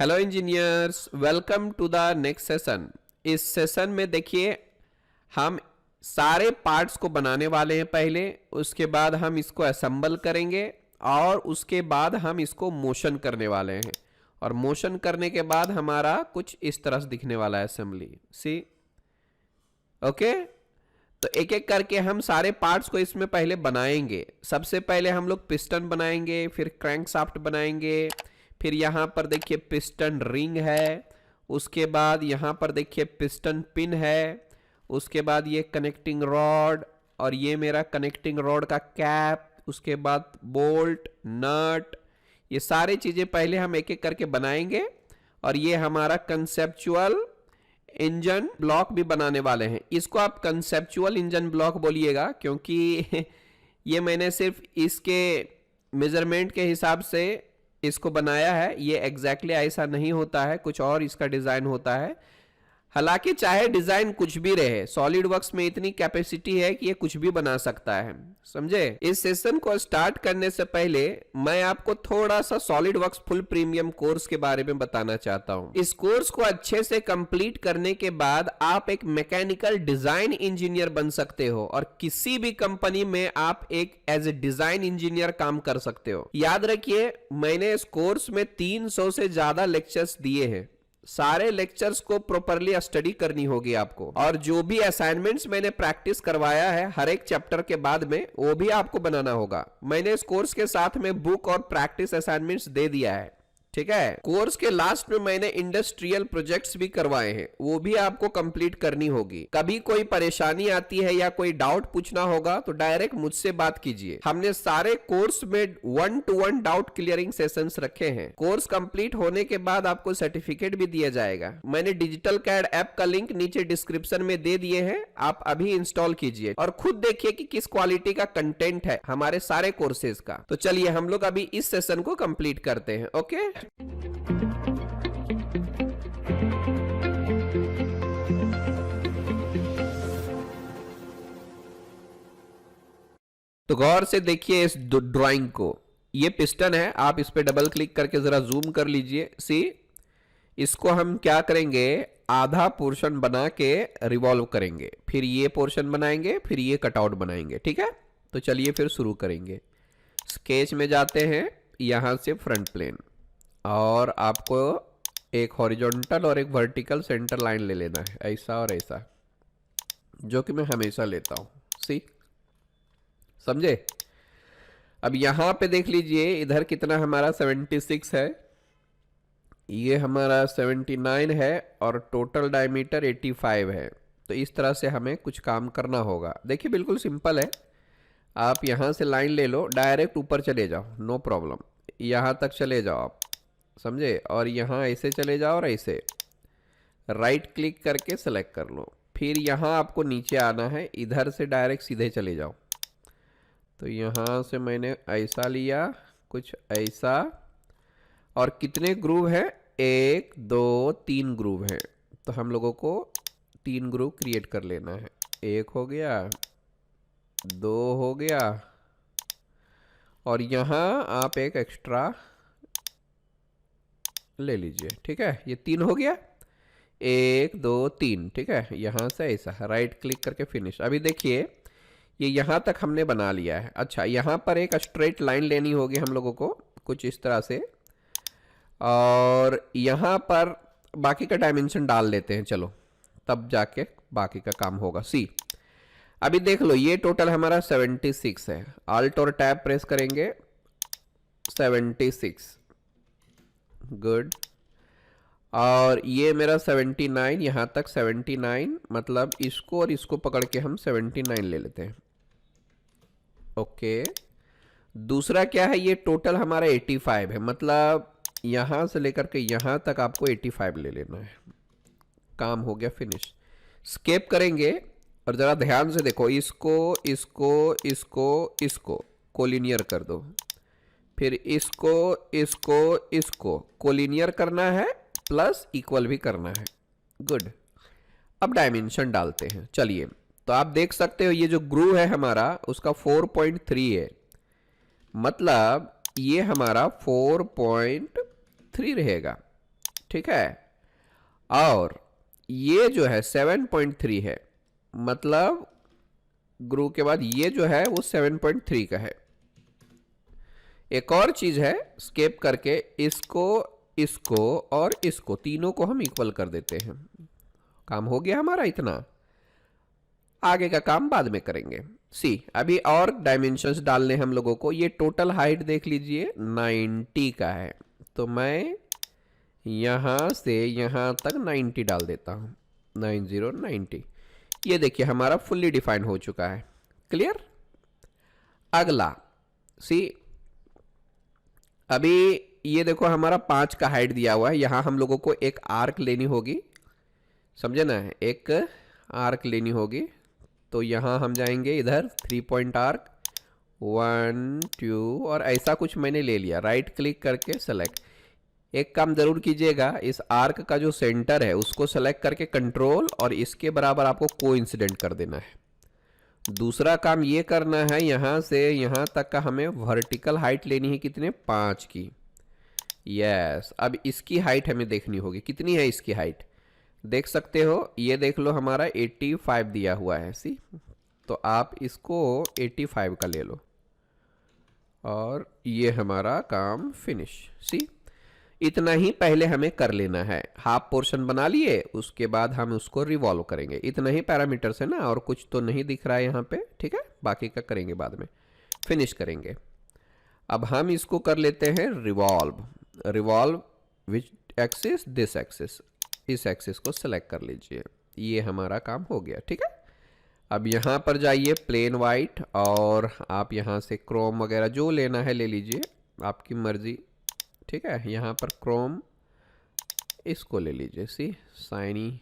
Hello engineers, welcome to the next session. इस session में देखिए हम सारे पार्ट्स को बनाने वाले हैं पहले, उसके बाद हम इसको असेंबल करेंगे और उसके बाद हम इसको मोशन करने वाले हैं। और मोशन करने के बाद हमारा कुछ इस तरह से दिखने वाला है असेंबली। सी ओके, तो एक एक करके हम सारे पार्ट्स को इसमें पहले बनाएंगे। सबसे पहले हम लोग पिस्टन बनाएंगे, फिर क्रैंकशाफ्ट बनाएंगे, फिर यहाँ पर देखिए पिस्टन रिंग है, उसके बाद यहाँ पर देखिए पिस्टन पिन है, उसके बाद ये कनेक्टिंग रॉड और ये मेरा कनेक्टिंग रॉड का कैप, उसके बाद बोल्ट नट, ये सारी चीज़ें पहले हम एक एक करके बनाएंगे। और ये हमारा कंसेप्चुअल इंजन ब्लॉक भी बनाने वाले हैं। इसको आप कंसेप्चुअल इंजन ब्लॉक बोलिएगा क्योंकि ये मैंने सिर्फ इसके मेजरमेंट के हिसाब से इसको बनाया है। ये एग्जैक्टली ऐसा नहीं होता है, कुछ और इसका डिजाइन होता है। हालांकि चाहे डिजाइन कुछ भी रहे, सॉलिड वर्क्स में इतनी कैपेसिटी है कि ये कुछ भी बना सकता है, समझे। इस सेशन को स्टार्ट करने से पहले मैं आपको थोड़ा सा solid works full premium course के बारे में बताना चाहता हूं। इस कोर्स को अच्छे से कंप्लीट करने के बाद आप एक मैकेनिकल डिजाइन इंजीनियर बन सकते हो और किसी भी कंपनी में आप एक एज ए डिजाइन इंजीनियर काम कर सकते हो। याद रखिए, मैंने इस कोर्स में 300 से ज्यादा लेक्चर्स दिए हैं। सारे लेक्चर्स को प्रॉपरली स्टडी करनी होगी आपको, और जो भी असाइनमेंट्स मैंने प्रैक्टिस करवाया है हर एक चैप्टर के बाद में, वो भी आपको बनाना होगा। मैंने इस कोर्स के साथ में बुक और प्रैक्टिस असाइनमेंट्स दे दिया है, ठीक है। कोर्स के लास्ट में मैंने इंडस्ट्रियल प्रोजेक्ट्स भी करवाए हैं, वो भी आपको कंप्लीट करनी होगी। कभी कोई परेशानी आती है या कोई डाउट पूछना होगा तो डायरेक्ट मुझसे बात कीजिए। हमने सारे कोर्स में 1-to-1 डाउट क्लियरिंग सेशंस रखे हैं। कोर्स कंप्लीट होने के बाद आपको सर्टिफिकेट भी दिया जाएगा। मैंने डिजिटल कैड ऐप का लिंक नीचे डिस्क्रिप्शन में दे दिए हैं, आप अभी इंस्टॉल कीजिए और खुद देखिए कि किस क्वालिटी का कंटेंट है हमारे सारे कोर्सेज का। तो चलिए हम लोग अभी इस सेशन को कंप्लीट करते हैं। ओके, तो गौर से देखिए इस ड्राइंग को। ये पिस्टन है, आप इस पे डबल क्लिक करके जरा जूम कर लीजिए। सी, इसको हम क्या करेंगे, आधा पोर्शन बना के रिवॉल्व करेंगे, फिर ये पोर्शन बनाएंगे, फिर ये कटआउट बनाएंगे, ठीक है। तो चलिए फिर शुरू करेंगे। स्केच में जाते हैं, यहां से फ्रंट प्लेन, और आपको एक हॉरिजॉन्टल और एक वर्टिकल सेंटर लाइन ले लेना है, ऐसा और ऐसा, जो कि मैं हमेशा लेता हूं। सी, समझे। अब यहां पे देख लीजिए, इधर कितना हमारा 76 है, ये हमारा 79 है, और टोटल डायमीटर 85 है। तो इस तरह से हमें कुछ काम करना होगा। देखिए बिल्कुल सिंपल है, आप यहां से लाइन ले लो, डायरेक्ट ऊपर चले जाओ, नो प्रॉब्लम, यहां तक चले जाओ आप, समझे। और यहाँ ऐसे चले जाओ और ऐसे राइट क्लिक करके सेलेक्ट कर लो। फिर यहाँ आपको नीचे आना है, इधर से डायरेक्ट सीधे चले जाओ। तो यहाँ से मैंने ऐसा लिया, कुछ ऐसा, और कितने ग्रूव है, 1 2 3 ग्रूव है। तो हम लोगों को 3 ग्रूव क्रिएट कर लेना है। 1 हो गया, 2 हो गया, और यहाँ आप एक एक्स्ट्रा ले लीजिए, ठीक है। ये 3 हो गया, 1 2 3, ठीक है। यहां से ऐसा राइट क्लिक करके फिनिश। अभी देखिए ये यहां तक हमने बना लिया है। अच्छा, यहां पर एक स्ट्रेट लाइन लेनी होगी हम लोगों को, कुछ इस तरह से, और यहां पर बाकी का डायमेंशन डाल लेते हैं, चलो, तब जाके बाकी का काम होगा। सी, अभी देख लो, ये टोटल हमारा 76 है। आल्ट और टैब प्रेस करेंगे, 76, गुड। और ये मेरा 79, यहां तक 79, मतलब इसको और इसको पकड़ के हम 79 ले लेते हैं। ओके, दूसरा क्या है, ये टोटल हमारा 85 है, मतलब यहां से लेकर के यहां तक आपको 85 ले लेना है। काम हो गया, फिनिश। स्केप करेंगे और जरा ध्यान से देखो, इसको इसको इसको इसको कोलिनियर कर दो, फिर इसको इसको इसको कोलिनियर करना है, प्लस इक्वल भी करना है, गुड। अब डायमेंशन डालते हैं, चलिए। तो आप देख सकते हो ये जो ग्रूव है हमारा, उसका 4.3 है, मतलब ये हमारा 4.3 रहेगा। ठीक है। और ये जो है 7.3 है, मतलब ग्रू के बाद ये जो है वो 7.3 का है। एक और चीज है, स्केप करके इसको, इसको और इसको तीनों को हम इक्वल कर देते हैं। काम हो गया हमारा इतना, आगे का काम बाद में करेंगे। सी, अभी और डायमेंशंस डालने हम लोगों को। ये टोटल हाइट देख लीजिए 90 का है, तो मैं यहां से यहां तक 90 डाल देता हूं। 90 ये देखिए हमारा फुल्ली डिफाइंड हो चुका है। क्लियर। अगला सी, अभी ये देखो हमारा 5 का हाइट दिया हुआ है, यहां हम लोगों को एक आर्क लेनी होगी, समझे ना, एक आर्क लेनी होगी। तो यहां हम जाएंगे इधर 3 पॉइंट आर्क, 1 2 और ऐसा कुछ मैंने ले लिया। राइट क्लिक करके सेलेक्ट। एक काम जरूर कीजिएगा, इस आर्क का जो सेंटर है उसको सेलेक्ट करके कंट्रोल और इसके बराबर आपको कोइंसिडेंट कर देना है। दूसरा काम ये करना है, यहां से यहां तक का हमें वर्टिकल हाइट लेनी है, कितने, 5 की। यस, अब इसकी हाइट हमें देखनी होगी, कितनी है इसकी हाइट, देख सकते हो, ये देख लो हमारा 85 दिया हुआ है। सी, तो आप इसको 85 का ले लो और ये हमारा काम फिनिश। सी, इतना ही पहले हमें कर लेना है। हाफ पोर्शन बना लिए, उसके बाद हम उसको रिवॉल्व करेंगे। इतना ही पैरामीटर्स है ना, और कुछ तो नहीं दिख रहा है यहाँ पे, ठीक है। बाकी का करेंगे बाद में, फिनिश करेंगे। अब हम इसको कर लेते हैं revolve. Revolve which axis, this axis, इस एक्सिस को सेलेक्ट कर लीजिए। ये हमारा काम हो गया, ठीक है। अब यहाँ पर जाइए प्लेन वाइट, और आप यहाँ से क्रोम वगैरह जो लेना है ले लीजिए, आपकी मर्जी, ठीक है। यहाँ पर क्रोम इसको ले लीजिए, सी शाइनी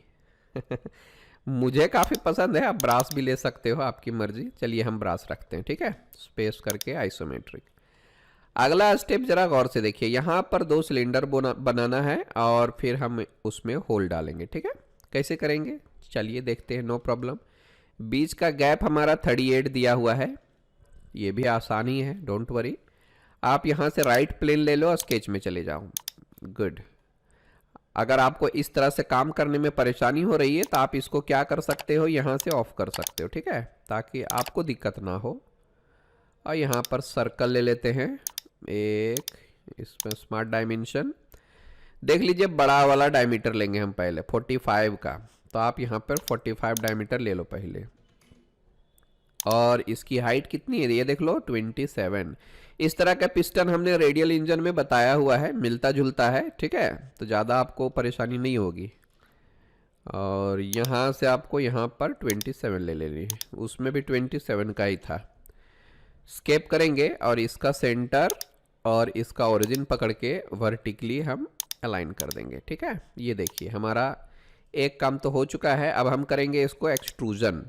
मुझे काफ़ी पसंद है, आप ब्रास भी ले सकते हो, आपकी मर्जी। चलिए हम ब्रास रखते हैं, ठीक है, स्पेस करके आइसोमेट्रिक। अगला स्टेप जरा गौर से देखिए, यहाँ पर 2 सिलेंडर बनाना है और फिर हम उसमें होल डालेंगे, ठीक है। कैसे करेंगे चलिए देखते हैं, नो प्रॉब्लम। बीच का गैप हमारा 38 दिया हुआ है, ये भी आसानी है, डोंट वरी। आप यहाँ से राइट प्लेन ले लो और स्केच में चले जाओ। गुड। अगर आपको इस तरह से काम करने में परेशानी हो रही है तो आप इसको क्या कर सकते हो, यहाँ से ऑफ कर सकते हो, ठीक है, ताकि आपको दिक्कत ना हो। और यहाँ पर सर्कल ले लेते हैं एक, इसमें स्मार्ट डायमेंशन देख लीजिए, बड़ा वाला डायमीटर लेंगे हम पहले 45 का, तो आप यहाँ पर 45 डायमीटर ले लो पहले। और इसकी हाइट कितनी है ये देख लो 27। इस तरह का पिस्टन हमने रेडियल इंजन में बताया हुआ है, मिलता जुलता है, ठीक है, तो ज़्यादा आपको परेशानी नहीं होगी। और यहाँ से आपको यहाँ पर 27 ले लेनी है, उसमें भी 27 का ही था। स्केप करेंगे और इसका सेंटर और इसका ओरिजिन पकड़ के वर्टिकली हम अलाइन कर देंगे, ठीक है। ये देखिए हमारा एक काम तो हो चुका है। अब हम करेंगे इसको एक्सट्रूजन।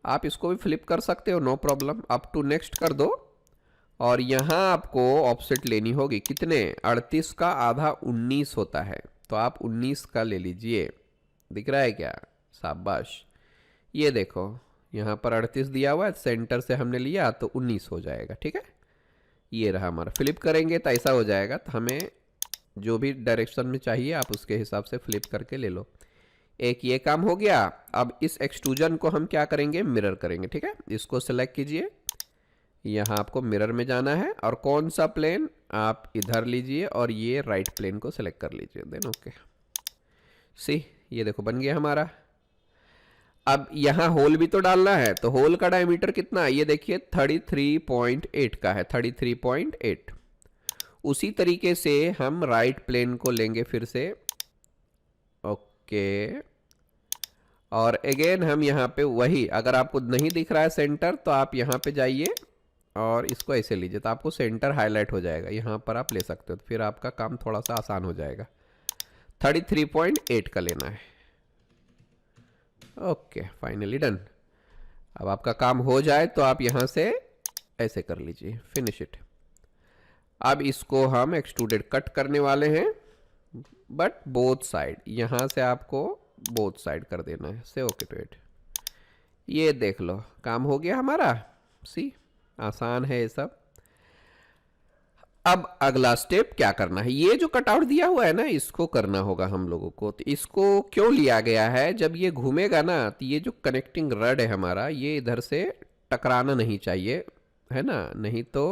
आप इसको भी फ्लिप कर सकते हो, no problem. Up to next कर दो और यहाँ आपको ऑफसेट लेनी होगी, कितने, 38 का आधा 19 होता है, तो आप 19 का ले लीजिए। दिख रहा है क्या, शाबाश। ये देखो यहाँ पर 38 दिया हुआ है, सेंटर से हमने लिया तो 19 हो जाएगा, ठीक है। ये रहा हमारा, फ्लिप करेंगे तो ऐसा हो जाएगा। तो हमें जो भी डायरेक्शन में चाहिए आप उसके हिसाब से फ्लिप करके ले लो। एक ये काम हो गया। अब इस एक्सट्रूजन को हम क्या करेंगे, मिरर करेंगे, ठीक है। इसको सेलेक्ट कीजिए, यहाँ आपको मिरर में जाना है और कौन सा प्लेन, आप इधर लीजिए और ये राइट प्लेन को सेलेक्ट कर लीजिए, देन ओके। सी, ये देखो बन गया हमारा। अब यहाँ होल भी तो डालना है, तो होल का डायमीटर कितना है ये देखिए 33.8 का है, 33.8। उसी तरीके से हम राइट प्लेन को लेंगे फिर से, ओके। और अगेन हम यहाँ पे वही, अगर आपको नहीं दिख रहा है सेंटर तो आप यहाँ पे जाइए और इसको ऐसे लीजिए, तो आपको सेंटर हाईलाइट हो जाएगा, यहाँ पर आप ले सकते हो, तो फिर आपका काम थोड़ा सा आसान हो जाएगा। 33.8 का लेना है, ओके, फाइनली डन। अब आपका काम हो जाए तो आप यहाँ से ऐसे कर लीजिए, फिनिश इट। अब इसको हम एक्सट्रूडेड कट करने वाले हैं, बट बोथ साइड, यहाँ से आपको बोथ साइड कर देना है, से ओके टू इट। ये देख लो काम हो गया हमारा। सी, आसान है ये सब। अब अगला स्टेप क्या करना है, ये जो कटआउट दिया हुआ है ना इसको करना होगा हम लोगों को। तो इसको क्यों लिया गया है, जब ये घूमेगा ना तो ये जो कनेक्टिंग रड है हमारा ये इधर से टकराना नहीं चाहिए, है ना, नहीं तो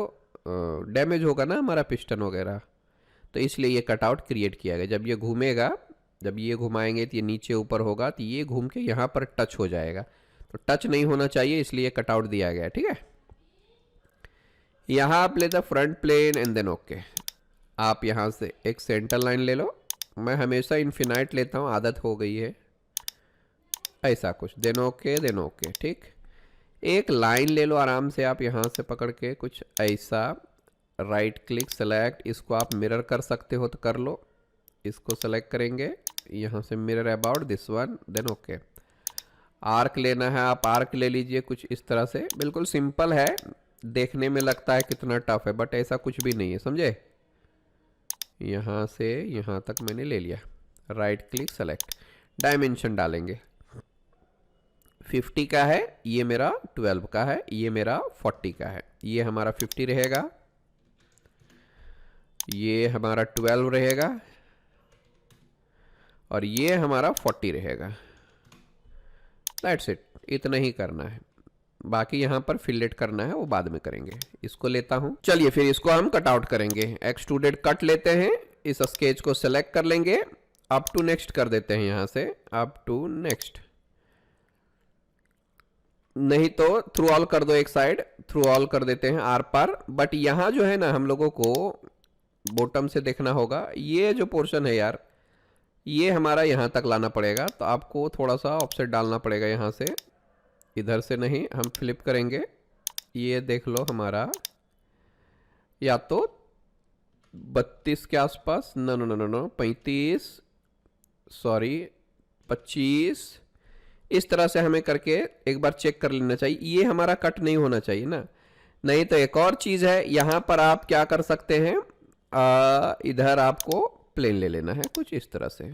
डैमेज होगा ना हमारा पिस्टन वगैरह। तो इसलिए ये कटआउट क्रिएट किया गया। जब ये घूमेगा, जब ये घुमाएंगे तो ये नीचे ऊपर होगा तो ये घूम के यहाँ पर टच हो जाएगा, तो टच नहीं होना चाहिए इसलिए कटआउट दिया गया है। ठीक है, यहाँ आप लेते front plane and then okay. आप यहाँ से एक सेंटर लाइन ले लो, मैं हमेशा इन्फिनाइट लेता हूँ, आदत हो गई है ऐसा कुछ, देन ओके। ठीक, एक लाइन ले लो आराम से आप यहाँ से पकड़ के कुछ ऐसा, राइट क्लिक सेलेक्ट, इसको आप मिरर कर सकते हो तो कर लो, इसको सेलेक्ट करेंगे यहाँ से mirror about this one, then okay. Arc लेना है आप आर्क ले लीजिए कुछ इस तरह से, बिल्कुल सिंपल है, देखने में लगता है कितना टफ है बट ऐसा कुछ भी नहीं है, समझे। यहाँ से यहाँ तक मैंने ले लिया, राइट क्लिक सेलेक्ट, डायमेंशन डालेंगे 50 का है, ये मेरा 12 का है, ये मेरा 40 का है, ये हमारा 50 रहेगा, ये हमारा 12 रहेगा और ये हमारा 40 रहेगा। दैट्स इट, इतना ही करना है, बाकी यहाँ पर फिलेट करना है वो बाद में करेंगे। इसको लेता हूँ, चलिए फिर इसको हम कट आउट करेंगे। एक्सट्रूडेड कट लेते हैं, इस स्केच को सेलेक्ट कर लेंगे, अप टू नेक्स्ट कर देते हैं यहाँ से, अप टू नेक्स्ट, नहीं तो थ्रू ऑल कर दो, एक साइड थ्रू ऑल कर देते हैं आर पार। बट यहाँ जो है ना हम लोगों को बॉटम से देखना होगा, ये जो पोर्शन है यार ये हमारा यहाँ तक लाना पड़ेगा, तो आपको थोड़ा सा ऑफसेट डालना पड़ेगा यहाँ से, इधर से नहीं, हम फ्लिप करेंगे, ये देख लो हमारा या तो 32 के आसपास, नो 35, सॉरी 25, इस तरह से हमें करके एक बार चेक कर लेना चाहिए, ये हमारा कट नहीं होना चाहिए ना। नहीं तो एक और चीज़ है, यहाँ पर आप क्या कर सकते हैं, इधर आपको प्लेन ले लेना है कुछ इस तरह से,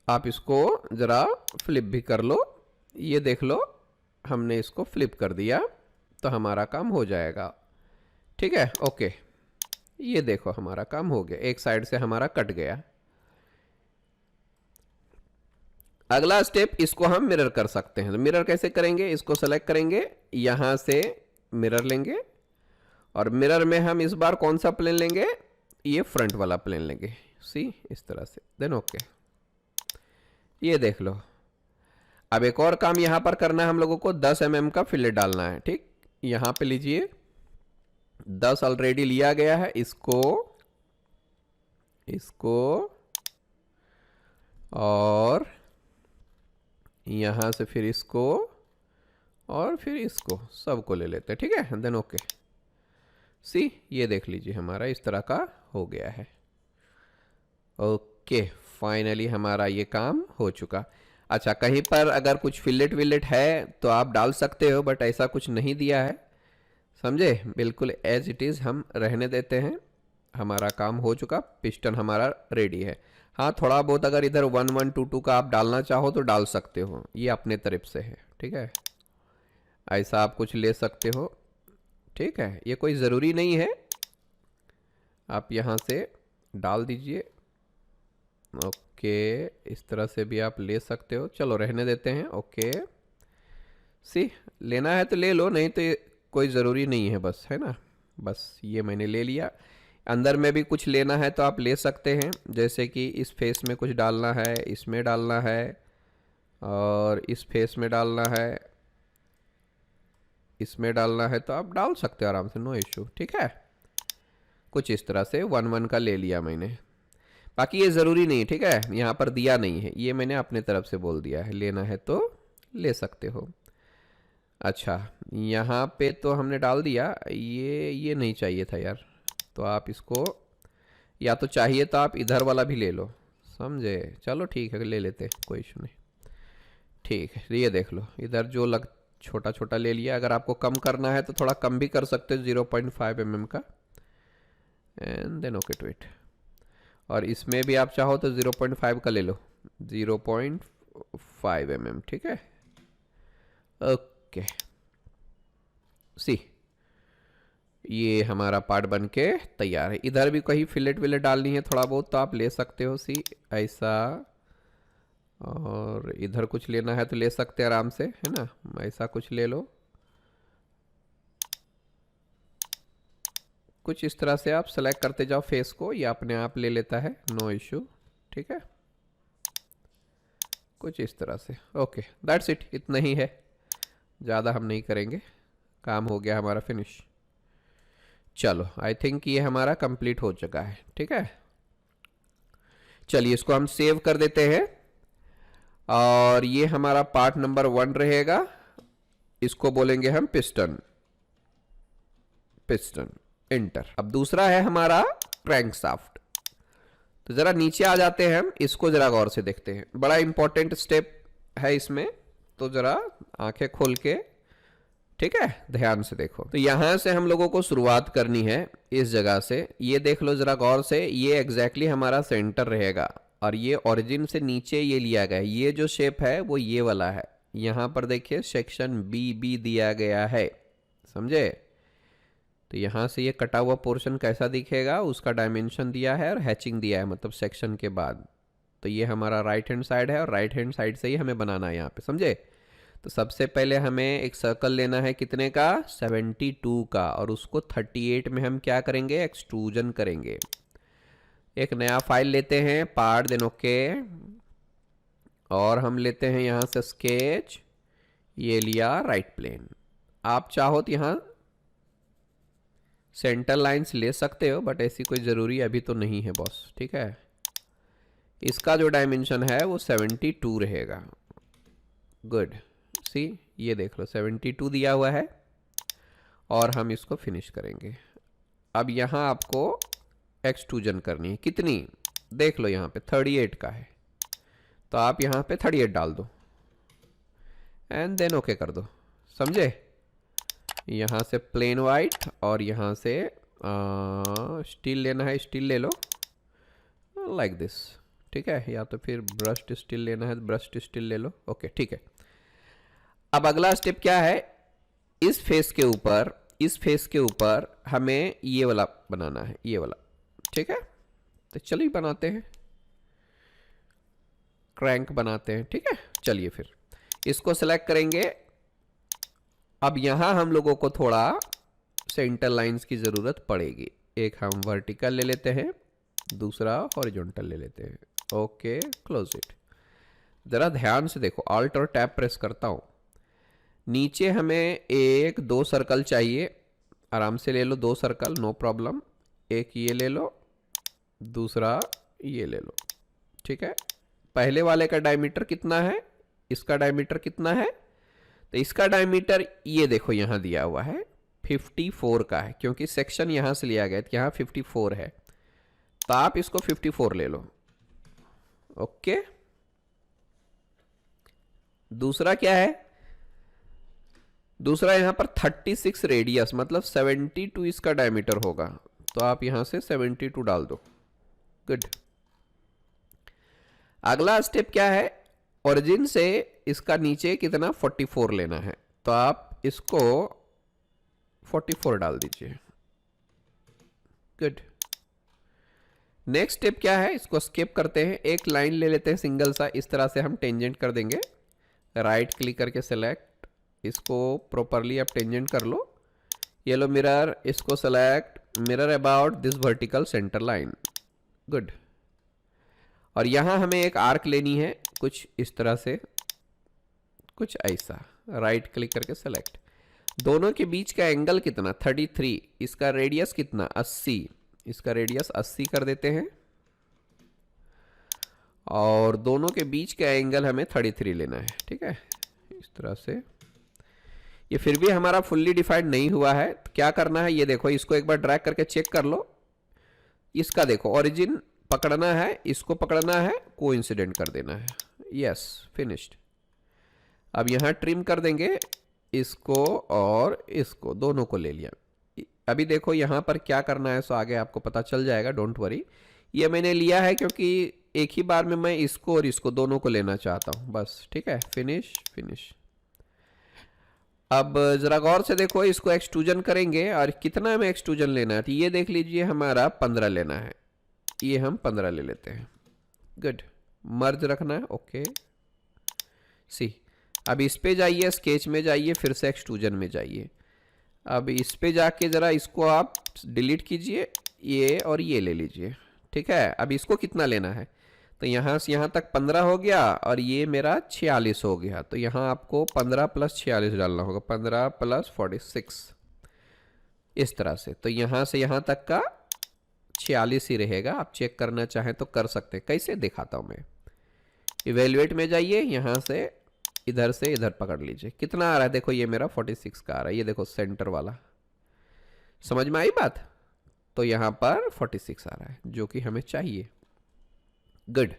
आप इसको ज़रा फ्लिप भी कर लो, ये देख लो हमने इसको फ्लिप कर दिया तो हमारा काम हो जाएगा। ठीक है, ओके, ये देखो हमारा काम हो गया, एक साइड से हमारा कट गया। अगला स्टेप, इसको हम मिरर कर सकते हैं, तो मिरर कैसे करेंगे, इसको सेलेक्ट करेंगे, यहाँ से मिरर लेंगे और मिरर में हम इस बार कौन सा प्लेन लेंगे, ये फ्रंट वाला प्लेन लेंगे, सी इस तरह से, देन ओके, ये देख लो। अब एक और काम यहाँ पर करना है हम लोगों को, 10 mm का फिलेट डालना है। ठीक, यहाँ पे लीजिए 10 ऑलरेडी लिया गया है, इसको और यहाँ से फिर इसको और फिर इसको, सबको ले लेते हैं। ठीक है, देन ओके, सी ये देख लीजिए हमारा इस तरह का हो गया है। ओके, फाइनली हमारा ये काम हो चुका। अच्छा, कहीं पर अगर कुछ फिलेट विलेट है तो आप डाल सकते हो, बट ऐसा कुछ नहीं दिया है, समझे, बिल्कुल एज इट इज़ हम रहने देते हैं। हमारा काम हो चुका, पिस्टन हमारा रेडी है। हाँ, थोड़ा बहुत अगर इधर 1 1 2 2 का आप डालना चाहो तो डाल सकते हो, ये अपने तरफ से है। ठीक है, ऐसा आप कुछ ले सकते हो। ठीक है, ये कोई ज़रूरी नहीं है, आप यहाँ से डाल दीजिए। ओके, इस तरह से भी आप ले सकते हो, चलो रहने देते हैं। ओके, सी लेना है तो ले लो, नहीं तो कोई ज़रूरी नहीं है, बस है ना, बस ये मैंने ले लिया। अंदर में भी कुछ लेना है तो आप ले सकते हैं, जैसे कि इस फेस में कुछ डालना है, इसमें डालना है और इस फेस में डालना है, इसमें डालना है, तो आप डाल सकते हो आराम से, नो इशू। ठीक है, कुछ इस तरह से 1 1 का ले लिया मैंने, बाकी ये ज़रूरी नहीं है। ठीक है, यहाँ पर दिया नहीं है, ये मैंने अपने तरफ से बोल दिया है, लेना है तो ले सकते हो। अच्छा, यहाँ पे तो हमने डाल दिया, ये नहीं चाहिए था यार, तो आप इसको, या तो चाहिए तो आप इधर वाला भी ले लो, समझे, चलो ठीक है ले लेते, कोई इशू नहीं। ठीक है, ये देख लो, इधर जो छोटा छोटा ले लिया, अगर आपको कम करना है तो थोड़ा कम भी कर सकते हो, 0.5 mm का, and then okay to it. और इसमें भी आप चाहो तो 0.5 का ले लो, 0.5 mm। ठीक है, ओके, सी ये हमारा पार्ट बन के तैयार है। इधर भी कहीं फिलेट विलेट डालनी है थोड़ा बहुत तो आप ले सकते हो, सी ऐसा, और इधर कुछ लेना है तो ले सकते हैं आराम से, है ना, ऐसा कुछ ले लो। कुछ इस तरह से आप सेलेक्ट करते जाओ फेस को, ये अपने आप ले लेता है, नो इशू, ठीक है। कुछ इस तरह से, ओके दैट्स इट, इतना ही है, ज़्यादा हम नहीं करेंगे, काम हो गया हमारा फिनिश। चलो आई थिंक ये हमारा कंप्लीट हो चुका है, ठीक है। चलिए इसको हम सेव कर देते हैं, और ये हमारा पार्ट नंबर 1 रहेगा, इसको बोलेंगे हम पिस्टन, पिस्टन, एंटर। अब दूसरा है हमारा क्रैंकशाफ्ट। तो जरा नीचे आ जाते हैं हम, इसको जरा गौर से देखते हैं, बड़ा इंपॉर्टेंट स्टेप है इसमें, तो जरा आंखें खोल के, ठीक है, ध्यान से देखो। तो यहां से हम लोगों को शुरुआत करनी है, इस जगह से, ये देख लो जरा गौर से, ये एग्जैक्टली हमारा सेंटर रहेगा, और ये ओरिजिन से नीचे ये लिया गया है, ये जो शेप है वो ये वाला है। यहां पर देखिए सेक्शन बी बी दिया गया है, समझे। तो यहाँ से ये कटा हुआ पोर्शन कैसा दिखेगा, उसका डायमेंशन दिया है और हैचिंग दिया है, मतलब सेक्शन के बाद। तो ये हमारा राइट हैंड साइड है, और राइट हैंड साइड से ही हमें बनाना है यहाँ पे, समझे। तो सबसे पहले हमें एक सर्कल लेना है, कितने का, 72 का, और उसको 38 में हम क्या करेंगे, एक्सट्रूजन करेंगे। एक नया फाइल लेते हैं, पार्ट देन ओके, और हम लेते हैं यहाँ से स्केच, ये लिया राइट प्लेन। आप चाहो तो यहाँ सेंटर लाइंस ले सकते हो, बट ऐसी कोई ज़रूरी अभी तो नहीं है बॉस, ठीक है। इसका जो डायमेंशन है वो 72 रहेगा, गुड, सी ये देख लो 72 दिया हुआ है, और हम इसको फिनिश करेंगे। अब यहाँ आपको एक्सट्रूजन करनी है, कितनी, देख लो यहाँ पे 38 का है, तो आप यहाँ पे 38 डाल दो, एंड देन ओके कर दो, समझे। यहाँ से प्लेन वाइट, और यहाँ से स्टील लेना है, स्टील ले लो लाइक दिस, ठीक है, या तो फिर ब्रश्ड स्टील लेना है, ब्रश्ड स्टील ले लो, ओके ठीक है। अब अगला स्टेप क्या है, इस फेस के ऊपर, इस फेस के ऊपर हमें ये वाला बनाना है, ये वाला, ठीक है। तो चलिए बनाते हैं, क्रैंक बनाते हैं, ठीक है। चलिए फिर इसको सेलेक्ट करेंगे। अब यहां हम लोगों को थोड़ा सेंटर लाइंस की जरूरत पड़ेगी, एक हम वर्टिकल ले लेते हैं, दूसरा हॉरिजॉन्टल ले लेते हैं, ओके क्लोज इट। जरा ध्यान से देखो, ऑल्ट और टैब प्रेस करता हूं, नीचे हमें 1-2 सर्कल चाहिए, आराम से ले लो 2 सर्कल, नो प्रॉब्लम। एक ये ले लो, दूसरा ये ले लो, ठीक है। पहले वाले का डायमीटर कितना है, इसका डायमीटर कितना है, तो इसका डायमीटर ये देखो यहाँ दिया हुआ है 54 का है, क्योंकि सेक्शन यहाँ से लिया गया है, यहाँ 54 है, तो आप इसको 54 ले लो, ओके। दूसरा क्या है, दूसरा यहाँ पर 36 रेडियस, मतलब 72 इसका डायमीटर होगा, तो आप यहाँ से 72 डाल दो, गुड। अगला स्टेप क्या है, ओरिजिन से इसका नीचे कितना 44 लेना है, तो आप इसको 44 डाल दीजिए, गुड। नेक्स्ट स्टेप क्या है, इसको स्किप करते हैं, एक लाइन ले लेते हैं सिंगल सा, इस तरह से हम टेंजेंट कर देंगे, राइट क्लिक करके सेलेक्ट, इसको प्रॉपरली आप टेंजेंट कर लो, येलो मिरर, इसको select, mirror about this vertical centre line, good. और यहां हमें एक आर्क लेनी है, कुछ इस तरह से, कुछ ऐसा, राइट क्लिक करके सेलेक्ट, दोनों के बीच का एंगल कितना 33, इसका रेडियस कितना 80, इसका रेडियस 80 कर देते हैं, और दोनों के बीच का एंगल हमें 33 लेना है, ठीक है, इस तरह से। ये फिर भी हमारा फुल्ली डिफाइंड नहीं हुआ है, तो क्या करना है, ये देखो, इसको एक बार ड्रैग करके चेक कर लो, इसका देखो ओरिजिन पकड़ना है, इसको पकड़ना है, कोइंसिडेंट कर देना है, यस फिनिश्ड। अब यहाँ ट्रिम कर देंगे इसको और इसको, दोनों को ले लिया। अभी देखो यहाँ पर क्या करना है, सो आगे आपको पता चल जाएगा, डोंट वरी। ये मैंने लिया है क्योंकि एक ही बार में मैं इसको और इसको दोनों को लेना चाहता हूँ, बस, ठीक है, फिनिश फिनिश। अब जरा गौर से देखो, इसको एक्सट्रूजन करेंगे और कितना हमें एक्सट्रूजन लेना है, तो ये देख लीजिए हमारा 15 लेना है, ये हम 15 ले लेते हैं। गुड, मर्ज रखना है, ओके सी। अब इस पे जाइए, स्केच में जाइए, फिर से एक्सट्रूजन में जाइए। अब इस पे जाके ज़रा इसको आप डिलीट कीजिए, ये और ये ले लीजिए, ठीक है। अब इसको कितना लेना है, तो यहाँ से यहाँ तक 15 हो गया और ये मेरा 46 हो गया। तो यहाँ आपको 15 + 46 डालना होगा, 15 + 46 इस तरह से। तो यहाँ से यहाँ तक का 46 ही रहेगा। आप चेक करना चाहें तो कर सकते हैं, कैसे दिखाता हूँ मैं। इवेल्युएट में जाइए, यहाँ से इधर पकड़ लीजिए, कितना आ रहा है देखो, ये मेरा 46 का आ रहा है, ये देखो सेंटर वाला। समझ में आई बात। तो यहाँ पर 46 आ रहा है जो कि हमें चाहिए। गुड।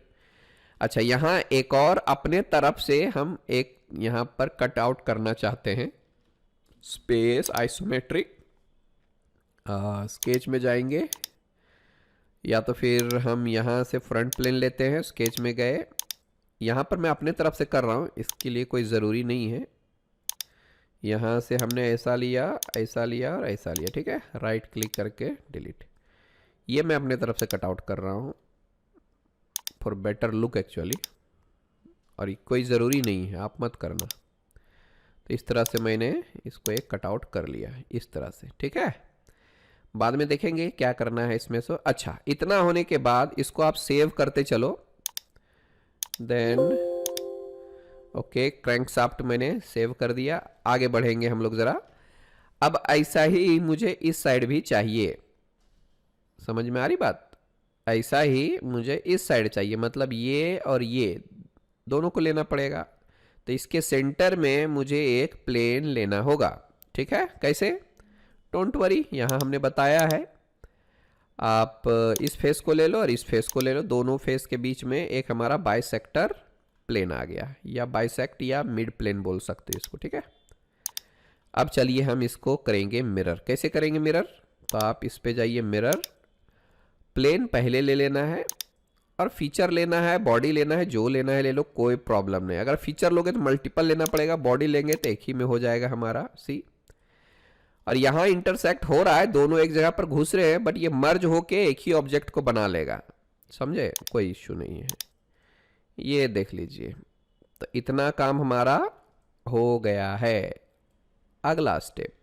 अच्छा, यहाँ एक और अपने तरफ से हम एक यहाँ पर कट आउट करना चाहते हैं, स्पेस आइसोमेट्रिक। स्केच में जाएंगे, या तो फिर हम यहाँ से फ्रंट प्लेन लेते हैं, स्केच में गए, यहाँ पर मैं अपने तरफ से कर रहा हूँ, इसके लिए कोई ज़रूरी नहीं है। यहाँ से हमने ऐसा लिया और ऐसा लिया, ठीक है। राइट क्लिक करके डिलीट, ये मैं अपने तरफ से कट आउट कर रहा हूँ फॉर बेटर लुक एक्चुअली, और कोई ज़रूरी नहीं है, आप मत करना। तो इस तरह से मैंने इसको एक कट आउट कर लिया इस तरह से, ठीक है। बाद में देखेंगे क्या करना है इसमें से। अच्छा, इतना होने के बाद इसको आप सेव करते चलो, देन ओके, क्रैंकशाफ्ट मैंने सेव कर दिया। आगे बढ़ेंगे हम लोग ज़रा। अब ऐसा ही मुझे इस साइड भी चाहिए, समझ में आ रही बात। ऐसा ही मुझे इस साइड चाहिए, मतलब ये और ये दोनों को लेना पड़ेगा। तो इसके सेंटर में मुझे एक प्लेन लेना होगा, ठीक है। कैसे, डोंट वरी, यहाँ हमने बताया है। आप इस फेस को ले लो और इस फेस को ले लो, दोनों फेस के बीच में एक हमारा बाइसेक्टर प्लेन आ गया, या बाइसेक्ट या मिड प्लेन बोल सकते हो इसको, ठीक है। अब चलिए हम इसको करेंगे मिरर। कैसे करेंगे मिरर, तो आप इस पे जाइए, मिरर, प्लेन पहले ले लेना है और फीचर लेना है, बॉडी लेना है, जो लेना है ले लो, कोई प्रॉब्लम नहीं। अगर फीचर लोगे तो मल्टीपल लेना पड़ेगा, बॉडी लेंगे तो एक ही में हो जाएगा हमारा, सी। और यहाँ इंटरसेक्ट हो रहा है, दोनों एक जगह पर घुस रहे हैं, बट ये मर्ज होके एक ही ऑब्जेक्ट को बना लेगा, समझे, कोई इश्यू नहीं है। ये देख लीजिए, तो इतना काम हमारा हो गया है। अगला स्टेप,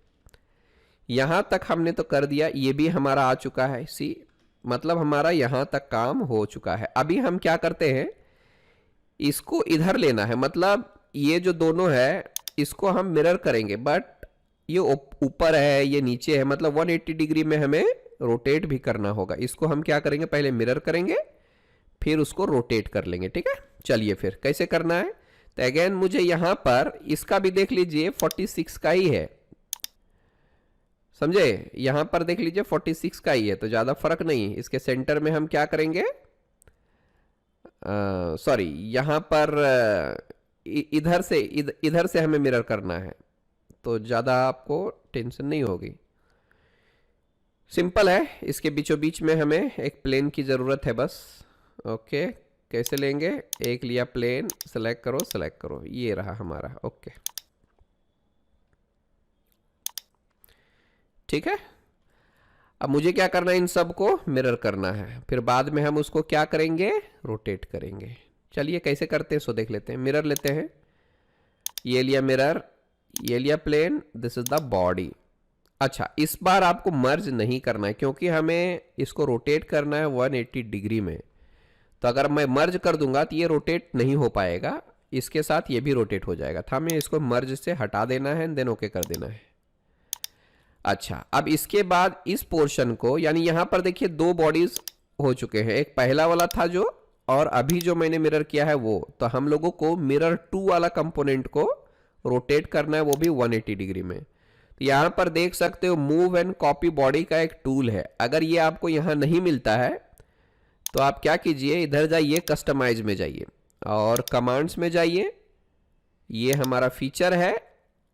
यहाँ तक हमने तो कर दिया, ये भी हमारा आ चुका है, सी, मतलब हमारा यहाँ तक काम हो चुका है। अभी हम क्या करते हैं, इसको इधर लेना है, मतलब ये जो दोनों है इसको हम मिरर करेंगे, बट ये ऊपर है, ये नीचे है, मतलब 180 डिग्री में हमें रोटेट भी करना होगा। इसको हम क्या करेंगे, पहले मिरर करेंगे, फिर उसको रोटेट कर लेंगे, ठीक है। चलिए फिर कैसे करना है, तो अगेन मुझे यहाँ पर इसका भी देख लीजिए 46 का ही है, समझे। यहाँ पर देख लीजिए 46 का ही है, तो ज़्यादा फर्क नहीं है। इसके सेंटर में हम क्या करेंगे, सॉरी, यहाँ पर इधर से हमें मिरर करना है, तो ज़्यादा आपको टेंशन नहीं होगी, सिंपल है। इसके बीचों बीच में हमें एक प्लेन की ज़रूरत है बस। ओके, कैसे लेंगे, एक लिया प्लेन, सेलेक्ट करो, ये रहा हमारा, ओके, ठीक है। अब मुझे क्या करना है, इन सब को मिरर करना है, फिर बाद में हम उसको क्या करेंगे, रोटेट करेंगे। चलिए कैसे करते हैं सो देख लेते हैं। मिरर लेते हैं, ये लिया मिरर, ये लिया plane, this is the body. अच्छा, इस बार आपको मर्ज नहीं करना है क्योंकि हमें इसको रोटेट करना है 180 डिग्री में। तो अगर मैं मर्ज कर दूंगा तो ये रोटेट नहीं हो पाएगा, इसके साथ ये भी रोटेट हो जाएगा। था हमें इसको मर्ज से हटा देना है, देन ओके कर देना है। अच्छा, अब इसके बाद इस पोर्शन को, यानी यहां पर देखिए दो बॉडीज हो चुके हैं, एक पहला वाला था जो, और अभी जो मैंने मिरर किया है वो। तो हम लोगों को मिरर 2 वाला कंपोनेंट को रोटेट करना है, वो भी 180 डिग्री में। तो यहां पर देख सकते हो मूव एंड कॉपी बॉडी का एक टूल है। अगर ये आपको यहां नहीं मिलता है तो आप क्या कीजिए, इधर जाइए, कस्टमाइज में जाइए और कमांड्स में जाइए, ये हमारा फीचर है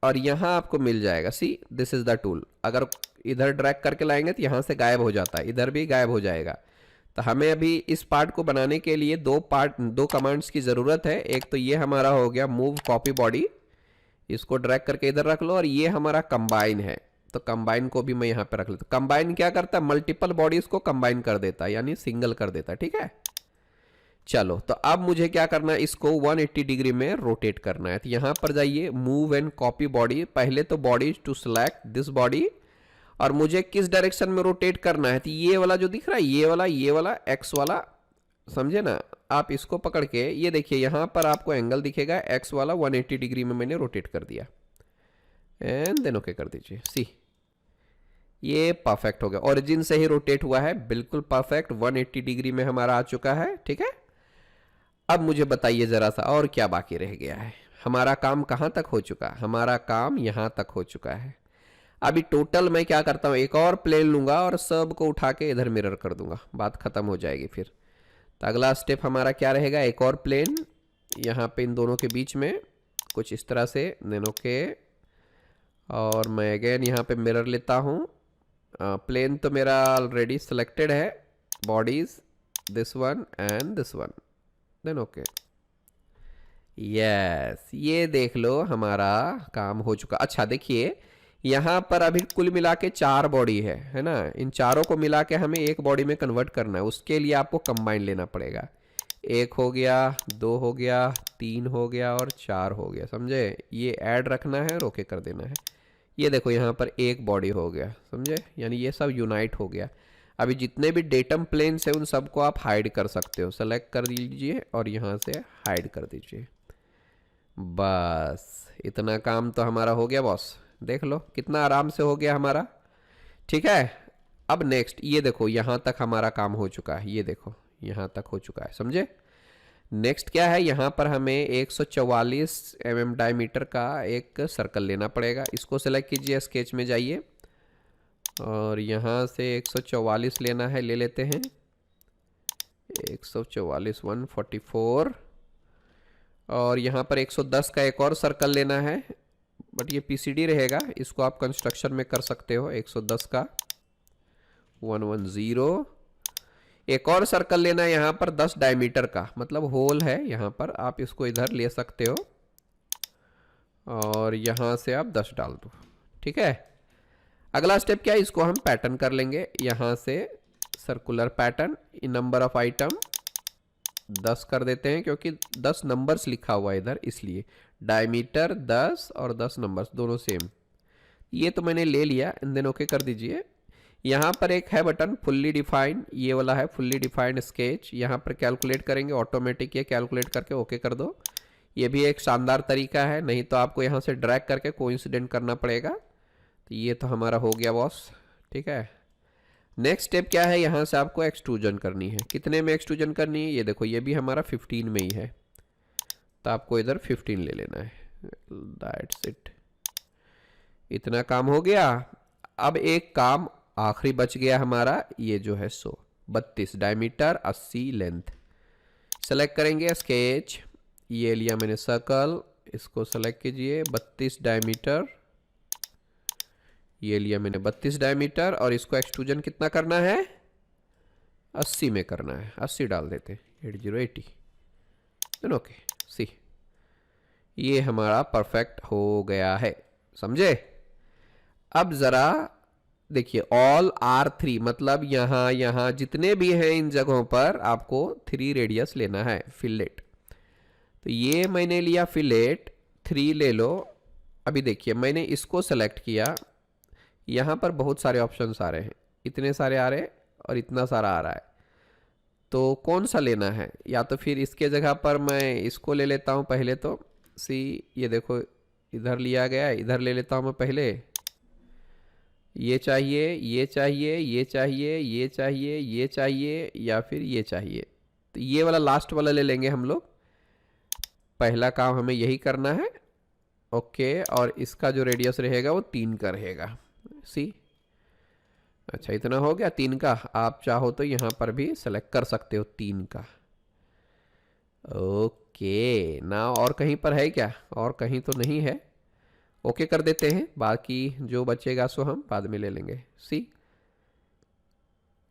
और यहां आपको मिल जाएगा, see this is the tool. अगर इधर ड्रैग करके लाएंगे तो यहां से गायब हो जाता है, इधर भी गायब हो जाएगा। तो हमें अभी इस पार्ट को बनाने के लिए दो कमांड्स की ज़रूरत है। एक तो ये हमारा हो गया मूव कॉपी बॉडी, इसको ड्रैग करके इधर रख लो, और ये हमारा कंबाइन है, तो कंबाइन को भी मैं यहाँ पे रख लेता हूँ। कंबाइन क्या करता है, मल्टीपल बॉडीज को कंबाइन कर देता है, यानी सिंगल कर देता है, ठीक है। चलो, तो अब मुझे क्या करना है, इसको 180 डिग्री में रोटेट करना है। तो यहाँ पर जाइए, मूव एंड कॉपी बॉडी, पहले तो body to select this body, और मुझे किस डायरेक्शन में रोटेट करना है, तो ये वाला जो दिख रहा है, ये वाला एक्स वाला, समझे ना। आप इसको पकड़ के, ये देखिए यहाँ पर आपको एंगल दिखेगा एक्स वाला, 180 डिग्री में मैंने रोटेट कर दिया, एंड देन ओके कर दीजिए। सी, ये परफेक्ट हो गया, ओरिजिन से ही रोटेट हुआ है, बिल्कुल परफेक्ट 180 डिग्री में हमारा आ चुका है, ठीक है। अब मुझे बताइए जरा सा, और क्या बाकी रह गया है। हमारा काम कहाँ तक हो चुका है, हमारा काम यहाँ तक हो चुका है। अभी टोटल मैं क्या करता हूँ, एक और प्लेन लूंगा और सब को उठा के इधर मिरर कर दूंगा, बात खत्म हो जाएगी फिर। तो अगला स्टेप हमारा क्या रहेगा, एक और प्लेन यहाँ पे इन दोनों के बीच में कुछ इस तरह से, देन ओके, और मैं अगेन यहाँ पे मिरर लेता हूँ। प्लेन तो मेरा ऑलरेडी सिलेक्टेड है, bodies this one and this one, then okay. Yes, ये देख लो हमारा काम हो चुका। अच्छा देखिए, यहाँ पर अभी कुल मिला के 4 बॉडी है ना। इन चारों को मिला के हमें एक बॉडी में कन्वर्ट करना है, उसके लिए आपको कंबाइन लेना पड़ेगा। 1 हो गया, 2 हो गया, 3 हो गया और 4 हो गया, समझे। ये ऐड रखना है और ओके कर देना है। ये देखो यहाँ पर एक बॉडी हो गया, समझे, यानी ये सब यूनाइट हो गया। अभी जितने भी डेटम प्लेन्स है उन सबको आप हाइड कर सकते हो, सेलेक्ट कर लीजिए और यहाँ से हाइड कर दीजिए। बस इतना काम तो हमारा हो गया बॉस, देख लो कितना आराम से हो गया हमारा, ठीक है। अब नेक्स्ट ये देखो, यहाँ तक हमारा काम हो चुका है, ये देखो यहाँ तक हो चुका है, समझे। नेक्स्ट क्या है, यहाँ पर हमें 144 mm डायमीटर का एक सर्कल लेना पड़ेगा। इसको सेलेक्ट कीजिए, स्केच में जाइए और यहाँ से 144 लेना है, ले लेते हैं 144 144, और यहाँ पर 110 का एक और सर्कल लेना है, बट ये पीसीडी रहेगा, इसको आप कंस्ट्रक्शन में कर सकते हो। 110 का 110, एक और सर्कल लेना है यहाँ पर 10 डायमीटर का, मतलब होल है यहाँ पर, आप इसको इधर ले सकते हो और यहाँ से आप 10 डाल दो, ठीक है। अगला स्टेप क्या है, इसको हम पैटर्न कर लेंगे। यहाँ से circular pattern, number of item 10 कर देते हैं, क्योंकि 10 नंबर्स लिखा हुआ है इधर, इसलिए डायमीटर 10 और 10 नंबर्स दोनों सेम। ये तो मैंने ले लिया, एंड देन ओके कर दीजिए। यहाँ पर एक है बटन फुल्ली डिफाइंड, ये वाला है फुल्ली डिफाइंड स्केच, यहाँ पर कैलकुलेट करेंगे ऑटोमेटिक, ये कैलकुलेट करके ओके कर दो। ये भी एक शानदार तरीका है, नहीं तो आपको यहाँ से ड्रैग करके कोइंसिडेंट करना पड़ेगा। तो ये तो हमारा हो गया बॉस, ठीक है। नेक्स्ट स्टेप क्या है, यहाँ से आपको एक्सट्रूजन करनी है। कितने में एक्सट्रूजन करनी है, ये देखो ये भी हमारा 15 में ही है, तो आपको इधर 15 ले लेना है। दैट्स इट, इतना काम हो गया। अब एक काम आखिरी बच गया हमारा, ये जो है 32 डायमीटर 80 लेंथ। सेलेक्ट करेंगे स्केच, ये लिया मैंने सर्कल, इसको सेलेक्ट कीजिए 32 डायमीटर, ये लिया मैंने 32 डायमीटर, और इसको एक्सट्रूजन कितना करना है, 80 में करना है। 80 डाल देते हैं, 8080, देन ओके। सी, ये हमारा परफेक्ट हो गया है, समझे। अब जरा देखिए, ऑल R3, मतलब यहाँ यहाँ जितने भी हैं इन जगहों पर आपको 3 रेडियस लेना है, फिलेट। तो ये मैंने लिया फिलेट, 3 ले लो। अभी देखिए मैंने इसको सेलेक्ट किया, यहाँ पर बहुत सारे ऑप्शंस आ रहे हैं, इतने सारे आ रहे हैं और इतना सारा आ रहा है, तो कौन सा लेना है। या तो फिर इसके जगह पर मैं इसको ले लेता हूँ पहले, तो सी ये देखो इधर लिया गया, इधर ले लेता हूँ मैं पहले। ये चाहिए, ये चाहिए, ये चाहिए, ये चाहिए, ये चाहिए, या फिर ये चाहिए, तो ये वाला लास्ट वाला ले लेंगे हम लोग। पहला काम हमें यही करना है, ओके। और इसका जो रेडियस रहेगा वो 3 का रहेगा, सी। अच्छा, इतना हो गया 3 का। आप चाहो तो यहाँ पर भी सेलेक्ट कर सकते हो 3 का, ओके ना। और कहीं पर है क्या, और कहीं तो नहीं है, ओके कर देते हैं। बाकी जो बचेगा सो हम बाद में ले लेंगे, सी।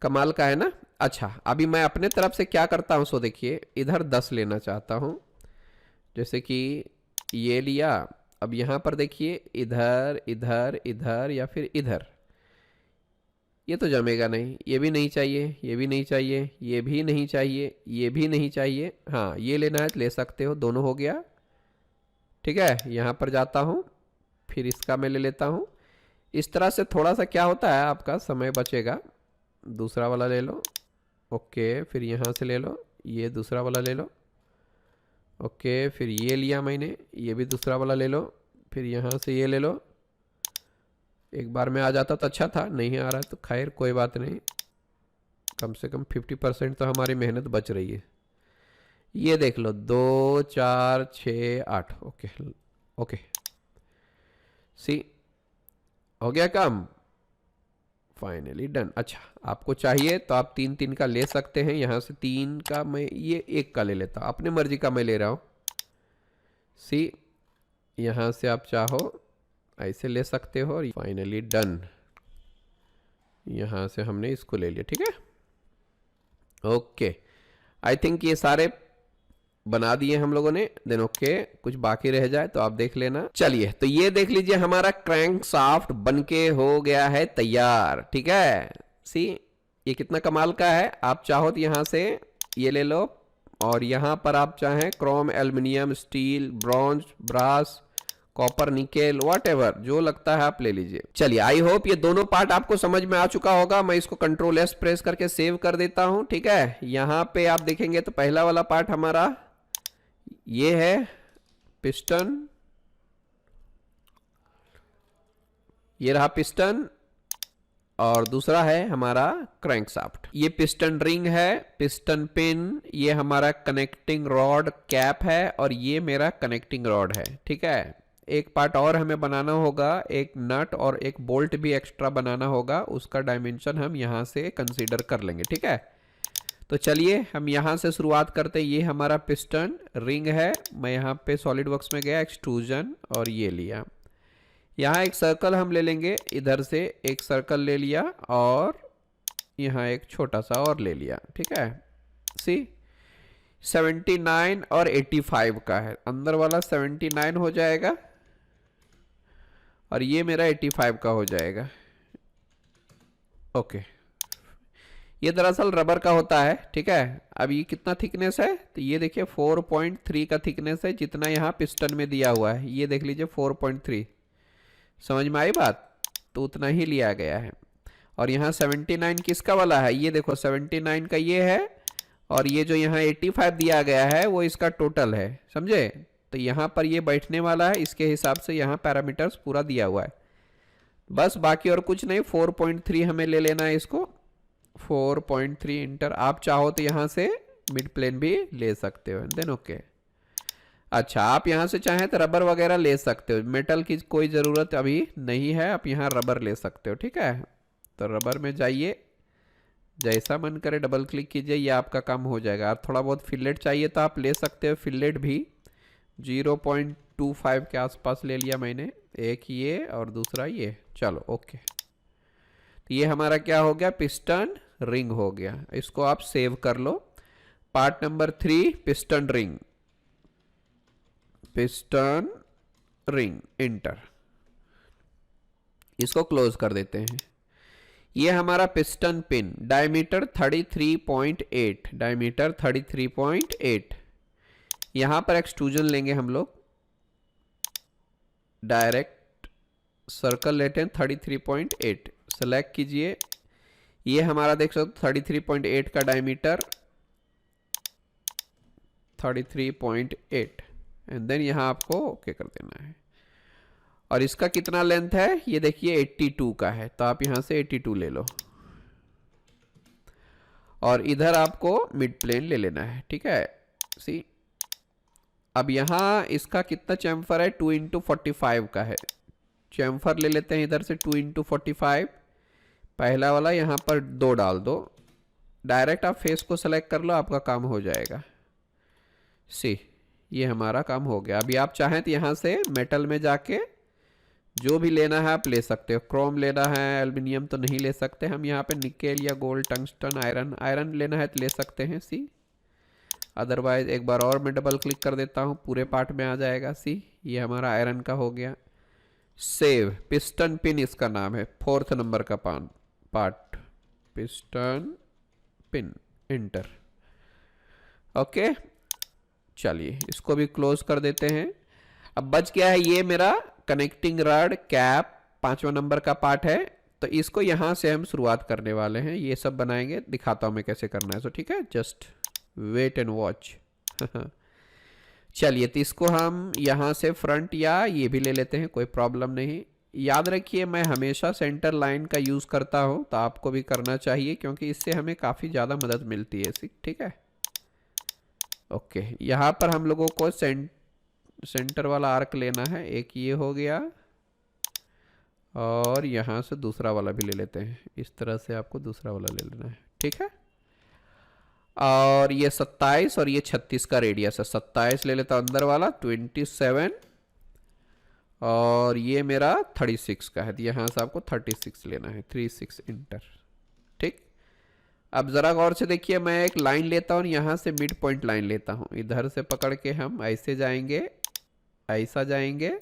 कमाल का है ना। अच्छा, अभी मैं अपने तरफ से क्या करता हूँ, सो देखिए इधर 10 लेना चाहता हूँ, जैसे कि ये लिया, अब यहाँ पर देखिए इधर इधर इधर या फिर इधर, ये तो जमेगा नहीं, ये भी नहीं चाहिए, ये भी नहीं चाहिए, ये भी नहीं चाहिए, ये भी नहीं चाहिए। हाँ ये लेना है तो ले सकते हो, दोनों हो गया। ठीक है, यहाँ पर जाता हूँ, फिर इसका मैं ले लेता हूँ। इस तरह से थोड़ा सा क्या होता है, आपका समय बचेगा। दूसरा वाला ले लो, ओके, फिर यहाँ से ले लो, ये दूसरा वाला ले लो, ओके, फिर ये लिया मैंने, ये भी दूसरा वाला ले लो, फिर यहाँ से ये ले लो। एक बार में आ जाता तो अच्छा था, नहीं आ रहा तो खैर कोई बात नहीं, कम से कम 50% तो हमारी मेहनत बच रही है। ये देख लो 2 4 6 8, ओके ओके, सी हो गया काम, फाइनली डन। अच्छा आपको चाहिए तो आप 3 का ले सकते हैं, यहाँ से 3 का मैं ये 1 का ले लेता हूँ, अपने मर्जी का मैं ले रहा हूँ। सी यहाँ से आप चाहो ऐसे ले सकते हो, और फाइनली डन, यहाँ से हमने इसको ले लिया। ठीक है, ओके, आई थिंक ये सारे बना दिए हम लोगों ने। देन ओके, कुछ बाकी रह जाए तो आप देख लेना। चलिए तो ये देख लीजिए हमारा क्रैंक शाफ्ट बनके हो गया है तैयार। ठीक है, सी ये कितना कमाल का है। आप चाहो तो यहाँ से ये ले लो, और यहाँ पर आप चाहें chrome, aluminium, steel, bronze, brass, copper, nickel, whatever जो लगता है आप ले लीजिए। चलिए आई होप ये दोनों पार्ट आपको समझ में आ चुका होगा। मैं इसको कंट्रोल एस प्रेस करके सेव कर देता हूं। ठीक है, यहाँ पे आप देखेंगे तो पहला वाला पार्ट हमारा ये है पिस्टन, ये रहा पिस्टन, और दूसरा है हमारा क्रैंकशाफ्ट। ये पिस्टन रिंग है, पिस्टन पिन, ये हमारा कनेक्टिंग रॉड कैप है, और ये मेरा कनेक्टिंग रॉड है। ठीक है, एक पार्ट और हमें बनाना होगा, एक नट और एक बोल्ट भी एक्स्ट्रा बनाना होगा, उसका डायमेंशन हम यहाँ से कंसीडर कर लेंगे। ठीक है, तो चलिए हम यहाँ से शुरुआत करते हैं। ये हमारा पिस्टन रिंग है, मैं यहाँ पे सॉलिड वर्क्स में गया, एक्सट्रूजन, और ये लिया। यहाँ एक सर्कल हम ले लेंगे, इधर से एक सर्कल ले लिया, और यहाँ एक छोटा सा और ले लिया। ठीक है, सी 79 और 85 का है, अंदर वाला 79 हो जाएगा और ये मेरा 85 का हो जाएगा। ओके, ये दरअसल रबर का होता है। ठीक है, अब ये कितना थिकनेस है, तो ये देखिए 4.3 का थिकनेस है, जितना यहाँ पिस्टन में दिया हुआ है। ये देख लीजिए 4.3, समझ में आई बात, तो उतना ही लिया गया है। और यहाँ 79 किसका वाला है, ये देखो 79 का ये है, और ये जो यहाँ 85 दिया गया है वो इसका टोटल है, समझे। तो यहाँ पर ये बैठने वाला है, इसके हिसाब से यहाँ पैरामीटर्स पूरा दिया हुआ है, बस बाकी और कुछ नहीं। 4.3 हमें ले लेना है इसको, 4.3 इंटर। आप चाहो तो यहाँ से मिड प्लेन भी ले सकते हो, देन ओके। अच्छा, आप यहाँ से चाहें तो रबर वगैरह ले सकते हो, मेटल की कोई ज़रूरत अभी नहीं है, आप यहाँ रबर ले सकते हो। ठीक है, तो रबर में जाइए, जैसा मन करे डबल क्लिक कीजिए, ये आपका काम हो जाएगा। और थोड़ा बहुत फिलेट चाहिए तो आप ले सकते हो, फिलेट भी 0.25 के आसपास ले लिया मैंने, एक ये और दूसरा ये। चलो ओके, तो ये हमारा क्या हो गया, पिस्टन रिंग हो गया। इसको आप सेव कर लो। Part number 3 piston ring, piston ring, enter. इसको क्लोज कर देते हैं। ये हमारा पिस्टन पिन, डायमीटर 33.8, डायमीटर 33.8। यहां पर एक्सट्रूजन लेंगे हम लोग, डायरेक्ट सर्कल लेते हैं 33.8, सेलेक्ट कीजिए। ये हमारा देख सकते हो 33.8 का डायमीटर, 33.8, एंड देन यहाँ आपको ओके कर देना है। और इसका कितना लेंथ है, ये देखिए 82 का है, तो आप यहाँ से 82 ले लो, और इधर आपको मिड प्लेन ले लेना है। ठीक है, सी अब यहाँ इसका कितना चैम्फर है, 2x45 का है, चैम्फर ले लेते हैं इधर से 2x45। पहला वाला यहाँ पर 2 डाल दो, डायरेक्ट आप फेस को सेलेक्ट कर लो, आपका काम हो जाएगा। सी ये हमारा काम हो गया। अभी आप चाहें तो यहाँ से मेटल में जाके जो भी लेना है आप ले सकते हो। क्रोम लेना है, एल्युमिनियम तो नहीं ले सकते हम, यहाँ पे निकेल या गोल्ड, टंगस्टन, आयरन, आयरन लेना है तो ले सकते हैं। सी अदरवाइज एक बार और मैं डबल क्लिक कर देता हूँ, पूरे पार्ट में आ जाएगा। सी, ये हमारा आयरन का हो गया। सेव पिस्टन पिन इसका नाम है, 4th नंबर का part, piston pin, inter. Okay, चलिए इसको भी क्लोज कर देते हैं। अब बच गया है ये मेरा कनेक्टिंग रड कैप, 5वां नंबर का पार्ट है। तो इसको यहां से हम शुरुआत करने वाले हैं, ये सब बनाएंगे, दिखाता हूं मैं कैसे करना है। तो ठीक है, जस्ट वेट एंड वॉच। चलिए, तो इसको हम यहां से फ्रंट या ये भी ले लेते हैं, कोई प्रॉब्लम नहीं। याद रखिए मैं हमेशा सेंटर लाइन का यूज करता हूं, तो आपको भी करना चाहिए, क्योंकि इससे हमें काफी ज्यादा मदद मिलती है। ठीक है, ओके। यहां पर हम लोगों को सेंटर वाला आर्क लेना है, एक ये हो गया, और यहां से दूसरा वाला भी ले लेते हैं। इस तरह से आपको दूसरा वाला ले लेना है, ठीक है। और ये 27 और ये 36 का रेडियस है। 27 ले लेता हूं अंदर वाला, 27, और ये मेरा 36 का है, तो यहां से आपको 36 लेना है, 36 इंटर। ठीक, अब जरा गौर से देखिए, मैं एक लाइन लेता हूं, यहां से मिड पॉइंट लाइन लेता हूं, इधर से पकड़ के हम ऐसे जाएंगे, ऐसा जाएंगे,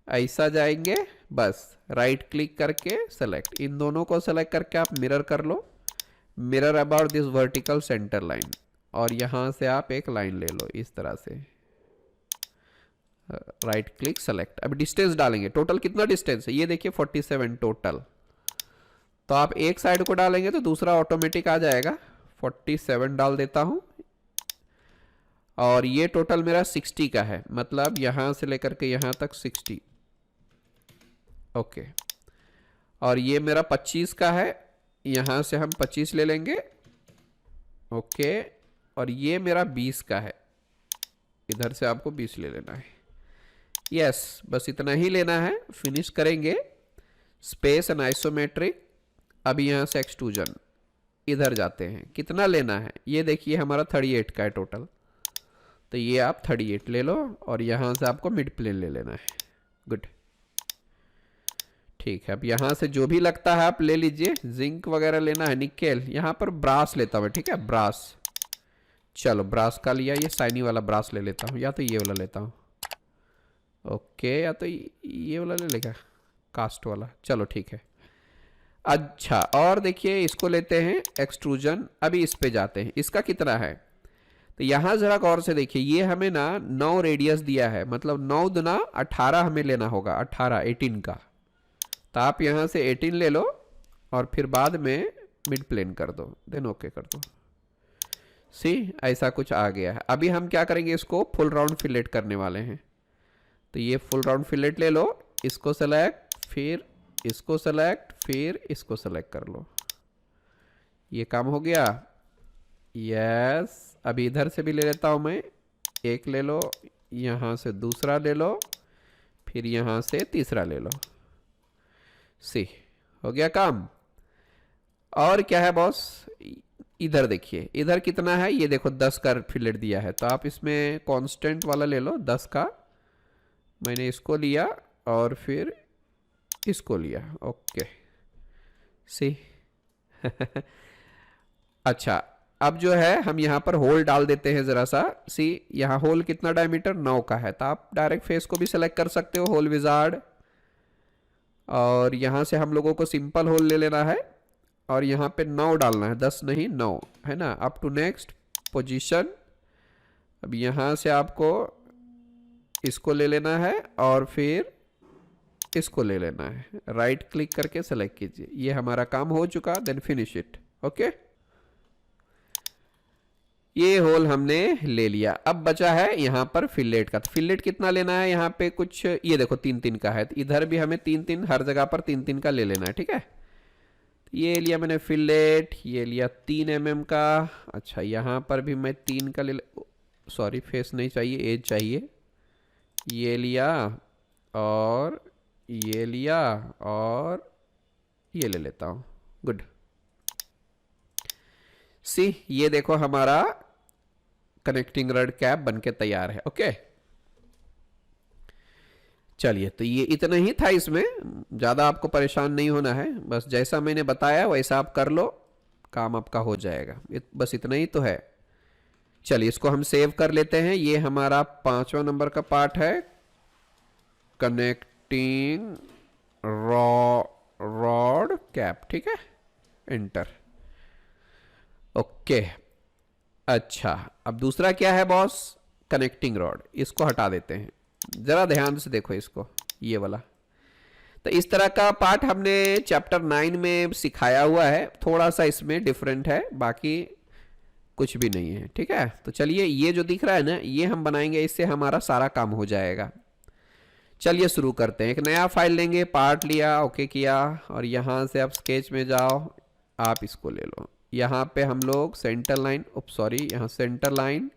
ऐसा जाएंगे, बस राइट क्लिक करके सेलेक्ट, इन दोनों को सेलेक्ट करके आप मिरर कर लो, mirror about this vertical centre line, और यहां से आप एक लाइन ले लो इस तरह से, राइट क्लिक सेलेक्ट। अब डिस्टेंस डालेंगे, टोटल कितना डिस्टेंस है ये देखिए 47 टोटल। तो आप एक साइड को डालेंगे तो दूसरा ऑटोमेटिक आ जाएगा। 47 डाल देता हूं, और ये टोटल मेरा 60 का है, मतलब यहां से लेकर के यहां तक 60। ओके, और ये मेरा 25 का है, यहां से हम 25 ले लेंगे। ओके, और ये मेरा 20 का है, इधर से आपको 20 ले लेना है। यस, बस इतना ही लेना है, फिनिश करेंगे। Space and isometric. अभी यहां से एक्सट्रूजन, इधर जाते हैं, कितना लेना है ये देखिए, हमारा 38 का है टोटल, तो ये आप 38 ले लो, और यहां से आपको मिड प्लेन ले लेना है। गुड, ठीक है। अब यहां से जो भी लगता है आप ले लीजिए, जिंक वगैरह लेना है, निकेल, यहां पर ब्रास लेता हूं, ठीक है, ब्रास। चलो ब्रास का लिया, ये साइनी वाला ब्रास ले लेता हूं, या तो ये वाला लेता हूं। ओके, या तो ये वाला ले लेगा, कास्ट वाला, चलो ठीक है। अच्छा, और देखिए इसको लेते हैं एक्सट्रूजन। अभी इस पे जाते हैं, इसका कितना है, तो यहां जरा गौर से देखिए, ये हमें ना 9 रेडियस दिया है, मतलब 9 दुना 18 हमें लेना होगा, 18 का। तो आप यहां से 18 ले लो, और फिर बाद में मिड प्लेन कर दो, देन ओके कर दो। सी, ऐसा कुछ आ गया है। अभी हम क्या करेंगे, इसको फुल राउंड फिलेट करने वाले हैं। तो ये फुल राउंड फिलेट ले लो, इसको सेलेक्ट, फिर इसको सेलेक्ट, फिर इसको सेलेक्ट कर लो, ये काम हो गया। यस, अभी इधर से भी ले लेता हूं मैं, एक ले लो, यहां से दूसरा ले लो, फिर यहां से तीसरा ले लो। सी, हो गया काम। और क्या है बॉस, इधर देखिए, इधर कितना है ये देखो, 10 का फिलेट दिया है, तो आप इसमें कांस्टेंट वाला ले लो, 10 का। मैंने इसको लिया और फिर इसको लिया। ओके, सी। अच्छा, अब जो है हम यहाँ पर होल डाल देते हैं जरा सा। सी, यहाँ होल कितना डायमीटर 9 का है, तो आप डायरेक्ट फेस को भी सेलेक्ट कर सकते हो, होल विजार्ड, और यहाँ से हम लोगों को सिंपल होल ले लेना है, और यहाँ पे 9 डालना है, 10 नहीं 9, है ना। Up to next position. अब यहाँ से आपको इसको ले लेना है, और फिर इसको ले लेना है, राइट क्लिक करके सेलेक्ट कीजिए। ये हमारा काम हो चुका, देन फिनिश इट। ओके, ये होल हमने ले लिया। अब बचा है यहाँ पर फिलेट का। फिलेट कितना लेना है, यहाँ पे कुछ ये देखो 3-3 का है, तो इधर भी हमें 3-3, हर जगह पर 3-3 का ले लेना है, ठीक है। ये लिया मैंने फिलेट, ये लिया 3 mm का। अच्छा, यहाँ पर भी मैं 3 का सॉरी, फेस नहीं चाहिए, एज चाहिए। ये लिया, और ये लिया, और ये ले लेता हूं। गुड, सी, ये देखो हमारा कनेक्टिंग रड कैप बनके तैयार है। ओके, चलिए, तो ये इतना ही था, इसमें ज्यादा आपको परेशान नहीं होना है, बस जैसा मैंने बताया वैसा आप कर लो, काम आपका हो जाएगा। बस इतना ही तो है। चलिए इसको हम सेव कर लेते हैं। ये हमारा 5वां नंबर का पार्ट है, कनेक्टिंग रॉड कैप। ठीक है, एंटर। ओके, अच्छा अब दूसरा क्या है बॉस? Connecting rod. इसको हटा देते हैं, जरा ध्यान से देखो इसको, ये वाला। तो इस तरह का पार्ट हमने चैप्टर 9 में सिखाया हुआ है, थोड़ा सा इसमें डिफरेंट है, बाकी कुछ भी नहीं है। ठीक है, तो चलिए ये जो दिख रहा है ना, ये हम बनाएंगे, इससे हमारा सारा काम हो जाएगा। चलिए शुरू करते हैं। एक नया फाइल लेंगे, पार्ट लिया, ओके किया, और यहाँ से आप स्केच में जाओ, आप इसको ले लो। यहाँ पे हम लोग सेंटर लाइन, सॉरी यहाँ सेंटर लाइन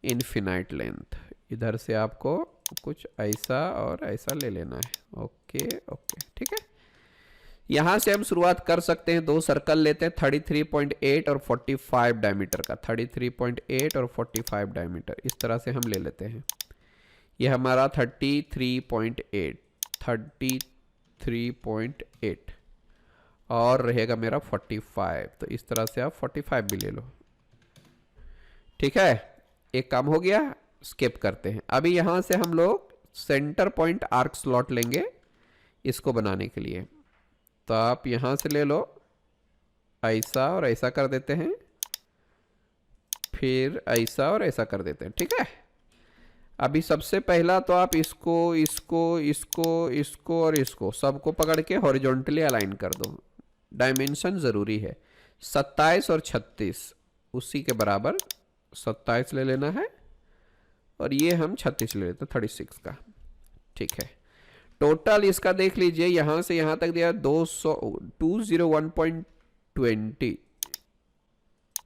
इनफिनाइट लेंथ, इधर से आपको कुछ ऐसा और ऐसा ले लेना है। ओके ओके, ठीक है। यहाँ से हम शुरुआत कर सकते हैं। 2 सर्कल लेते हैं, 33.8 और 45 डायमीटर का, 33.8 और 45 डायमीटर, इस तरह से हम ले लेते हैं। ये हमारा 33.8 और रहेगा मेरा 45, तो इस तरह से आप 45 भी ले लो। ठीक है, एक काम हो गया, स्किप करते हैं। अभी यहाँ से हम लोग सेंटर पॉइंट आर्क स्लॉट लेंगे इसको बनाने के लिए। तो आप यहाँ से ले लो, ऐसा और ऐसा कर देते हैं, फिर ऐसा और ऐसा कर देते हैं। ठीक है, अभी सबसे पहला तो आप इसको इसको इसको इसको और इसको सबको पकड़ के हॉरिजॉन्टली अलाइन कर दो। डायमेंशन ज़रूरी है, 27 और 36 उसी के बराबर 27 ले लेना है, और ये हम 36 ले लेते हैं, 36 का। ठीक है, टोटल इसका देख लीजिए, यहाँ से यहाँ तक दिया 201.20,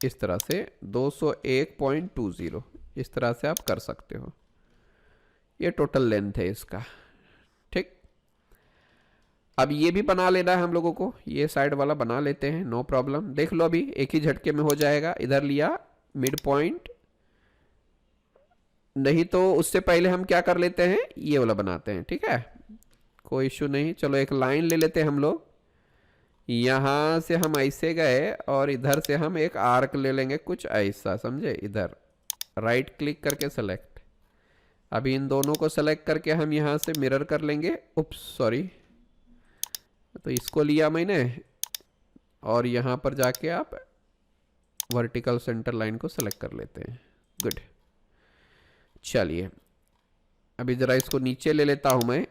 इस तरह से 201.20, इस तरह से आप कर सकते हो। ये टोटल लेंथ है इसका। ठीक, अब ये भी बना लेना है हम लोगों को, ये साइड वाला बना लेते हैं, नो प्रॉब्लम। देख लो अभी एक ही झटके में हो जाएगा। इधर लिया मिड पॉइंट, नहीं तो उससे पहले हम क्या कर लेते हैं, ये वाला बनाते हैं। ठीक है, कोई इशू नहीं। चलो एक लाइन ले लेते हैं हम लोग, यहाँ से हम ऐसे गए और इधर से हम एक आर्क ले लेंगे कुछ ऐसा, समझे। इधर राइट क्लिक करके सेलेक्ट, अभी इन दोनों को सेलेक्ट करके हम यहाँ से मिरर कर लेंगे। उप्स सॉरी, तो इसको लिया मैंने, और यहाँ पर जाके आप वर्टिकल सेंटर लाइन को सेलेक्ट कर लेते हैं। गुड, चलिए अभी जरा इसको नीचे ले लेता हूं मैं।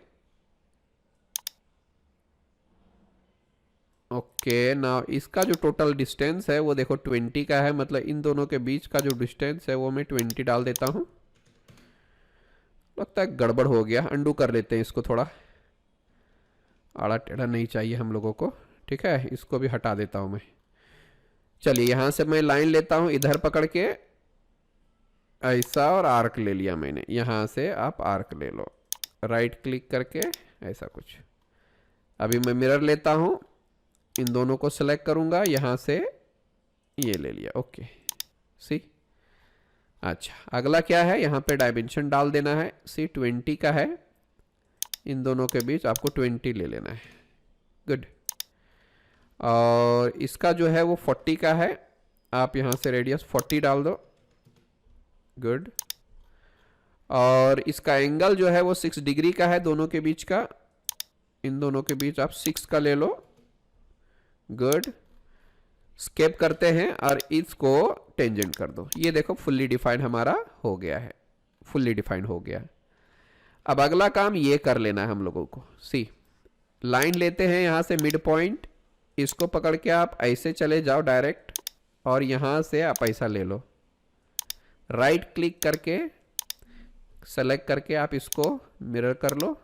ओके, ना इसका जो टोटल डिस्टेंस है वो देखो 20 का है, मतलब इन दोनों के बीच का जो डिस्टेंस है वो मैं 20 डाल देता हूं। लगता है गड़बड़ हो गया, अंडू कर लेते हैं इसको, थोड़ा आड़ा टेढ़ा नहीं चाहिए हम लोगों को। ठीक है, इसको भी हटा देता हूं मैं। चलिए यहाँ से मैं लाइन लेता हूं, इधर पकड़ के ऐसा, और आर्क ले लिया मैंने। यहाँ से आप आर्क ले लो, राइट क्लिक करके ऐसा कुछ। अभी मैं मिरर लेता हूँ, इन दोनों को सेलेक्ट करूँगा, यहाँ से ये ले लिया। ओके, सी। अच्छा, अगला क्या है, यहाँ पे डायमेंशन डाल देना है। सी 20 का है, इन दोनों के बीच आपको 20 ले लेना है। गुड, और इसका जो है वो 40 का है, आप यहाँ से रेडियस 40 डाल दो। गुड, और इसका एंगल जो है वो 6 डिग्री का है दोनों के बीच का, इन दोनों के बीच आप 6 का ले लो। गुड, स्केप करते हैं और इसको टेंजेंट कर दो। ये देखो फुल्ली डिफाइंड हमारा हो गया है, फुल्ली डिफाइंड हो गया। अब अगला काम ये कर लेना है हम लोगों को। सी, लाइन लेते हैं यहाँ से मिड पॉइंट, इसको पकड़ के आप ऐसे चले जाओ डायरेक्ट, और यहाँ से आप ऐसा ले लो, राइट क्लिक करके सेलेक्ट करके आप इसको मिरर कर लो।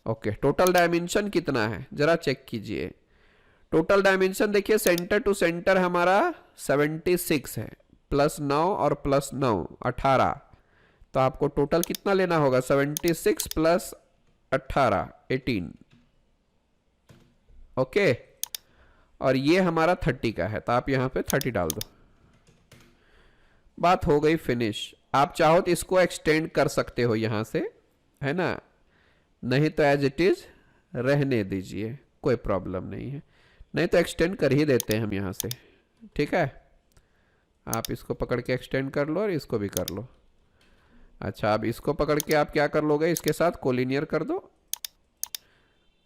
ओके, टोटल डायमेंशन कितना है जरा चेक कीजिए। टोटल डायमेंशन देखिए, सेंटर टू सेंटर हमारा 76 है, +9 और +9 18, तो आपको टोटल कितना लेना होगा, 76 + 18 18। ओके, और ये हमारा 30 का है, तो आप यहाँ पे 30 डाल दो। बात हो गई फिनिश। आप चाहो तो इसको एक्सटेंड कर सकते हो यहाँ से, है ना, नहीं तो एज इट इज रहने दीजिए, कोई प्रॉब्लम नहीं है। नहीं तो एक्सटेंड कर ही देते हैं हम यहाँ से। ठीक है, आप इसको पकड़ के एक्सटेंड कर लो और इसको भी कर लो। अच्छा, अब इसको पकड़ के आप क्या कर लोगे, इसके साथ कोलिनियर कर दो,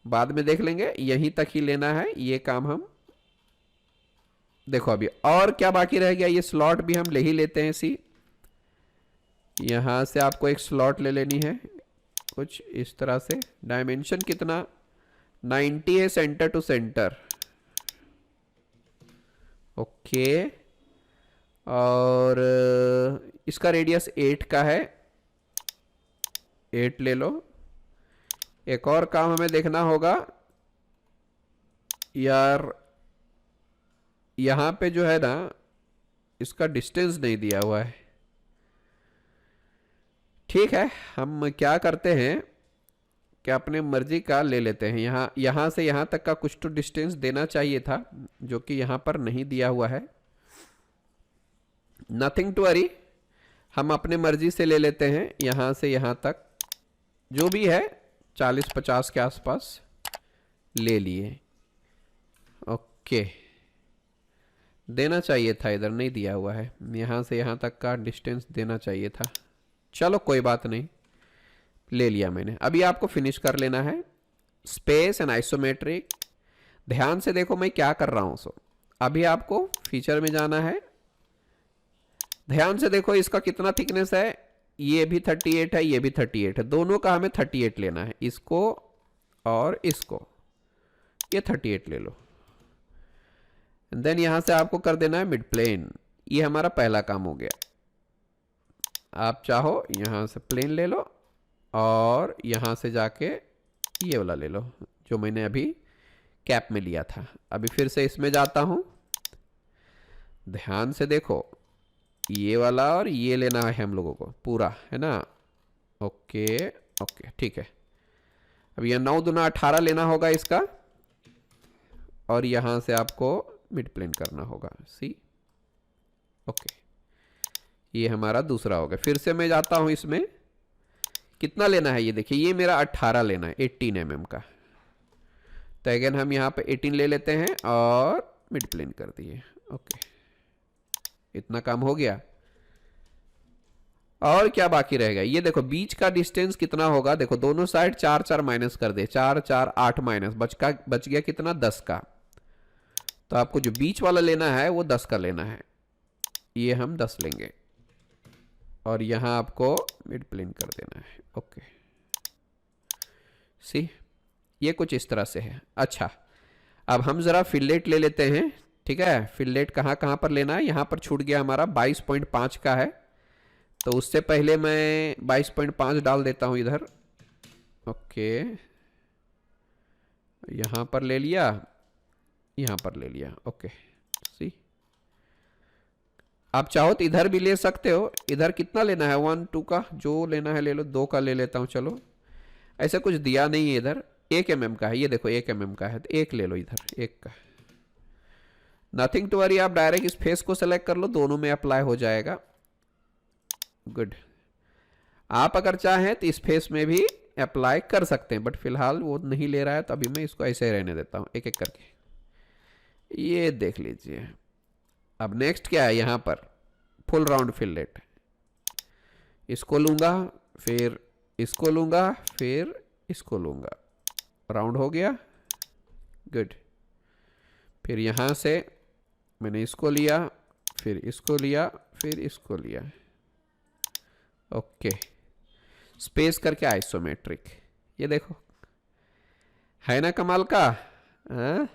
बाद में देख लेंगे, यहीं तक ही लेना है ये काम हम। देखो अभी और क्या बाकी रह गया, ये स्लॉट भी हम ले ही लेते हैं। सी यहां से आपको एक स्लॉट ले लेनी है कुछ इस तरह से। डायमेंशन कितना, 90 है सेंटर टू सेंटर। ओके, और इसका रेडियस 8 का है, 8 ले लो। एक और काम हमें देखना होगा यार, यहां पे जो है ना इसका डिस्टेंस नहीं दिया हुआ है। ठीक है, हम क्या करते हैं कि अपने मर्जी का ले लेते हैं। यहां से यहां तक का कुछ तो डिस्टेंस देना चाहिए था, जो कि यहां पर नहीं दिया हुआ है। नथिंग टू वरी, हम अपने मर्जी से ले लेते हैं। यहां से यहां तक जो भी है 40-50 के आसपास ले लिए। ओके, देना चाहिए था, इधर नहीं दिया हुआ है। यहां से यहां तक का डिस्टेंस देना चाहिए था। चलो कोई बात नहीं, ले लिया मैंने। अभी आपको फिनिश कर लेना है स्पेस एंड आइसोमेट्रिक। ध्यान से देखो मैं क्या कर रहा हूं। सो अभी आपको फीचर में जाना है, ध्यान से देखो इसका कितना थिकनेस है। ये भी 38 है, ये भी 38 है, दोनों का हमें 38 लेना है, इसको और इसको। ये 38 ले लो। देन यहां से आपको कर देना है मिड प्लेन। ये हमारा पहला काम हो गया। आप चाहो यहां से प्लेन ले लो और यहां से जाके ये वाला ले लो जो मैंने अभी कैप में लिया था। अभी फिर से इसमें जाता हूं, ध्यान से देखो, ये वाला और ये लेना है हम लोगों को पूरा, है ना। ओके ओके ठीक है। अब ये 9 दूना 18 लेना होगा इसका, और यहां से आपको मिड प्लेन करना होगा। सी ओके, ये हमारा दूसरा हो गया। फिर से मैं जाता हूं इसमें, कितना लेना है ये देखिए, ये मेरा 18 लेना है, 18 mm का। तो अगेन हम यहां पे 18 ले लेते हैं और मिड प्लेन कर दिए। ओके, इतना काम हो गया। और क्या बाकी रहेगा, ये देखो बीच का डिस्टेंस कितना होगा। देखो दोनों साइड 4-4 माइनस कर दे, 4-4 8 माइनस, बच गया कितना, 10 का। तो आपको जो बीच वाला लेना है वो 10 का लेना है, ये हम 10 लेंगे और यहां आपको मिड प्लेन कर देना है। ओके, सी ये कुछ इस तरह से है। अच्छा, अब हम जरा फिलेट ले लेते हैं। ठीक है, फिलेट कहां कहां पर लेना है, यहां पर छूट गया हमारा 22.5 का है, तो उससे पहले मैं 22.5 डाल देता हूं इधर। ओके, यहां पर ले लिया, यहां पर ले लिया। ओके, सी आप चाहो तो इधर भी ले सकते हो। इधर कितना लेना है, 1 2 का जो लेना है ले लो, 2 का ले लेता हूं। चलो, ऐसा कुछ दिया नहीं है इधर, 1 mm का है, ये देखो 1 mm का है, तो 1 ले लो इधर, 1 का। नथिंग टू वरी, आप डायरेक्ट इस फेस को सेलेक्ट कर लो, दोनों में अप्लाई हो जाएगा। गुड, आप अगर चाहें तो इस फेस में भी अप्लाई कर सकते हैं, बट फिलहाल वो नहीं ले रहा है, तो अभी मैं इसको ऐसे ही रहने देता हूं, एक एक करके। ये देख लीजिए। अब नेक्स्ट क्या है, यहां पर फुल राउंड फिलेट। इसको लूंगा, फिर इसको लूंगा, फिर इसको लूंगा, राउंड हो गया। गुड, फिर यहां से मैंने इसको लिया, फिर इसको लिया, फिर इसको लिया। ओके, स्पेस करके आइसोमेट्रिक, ये देखो है ना कमाल का। हाँ?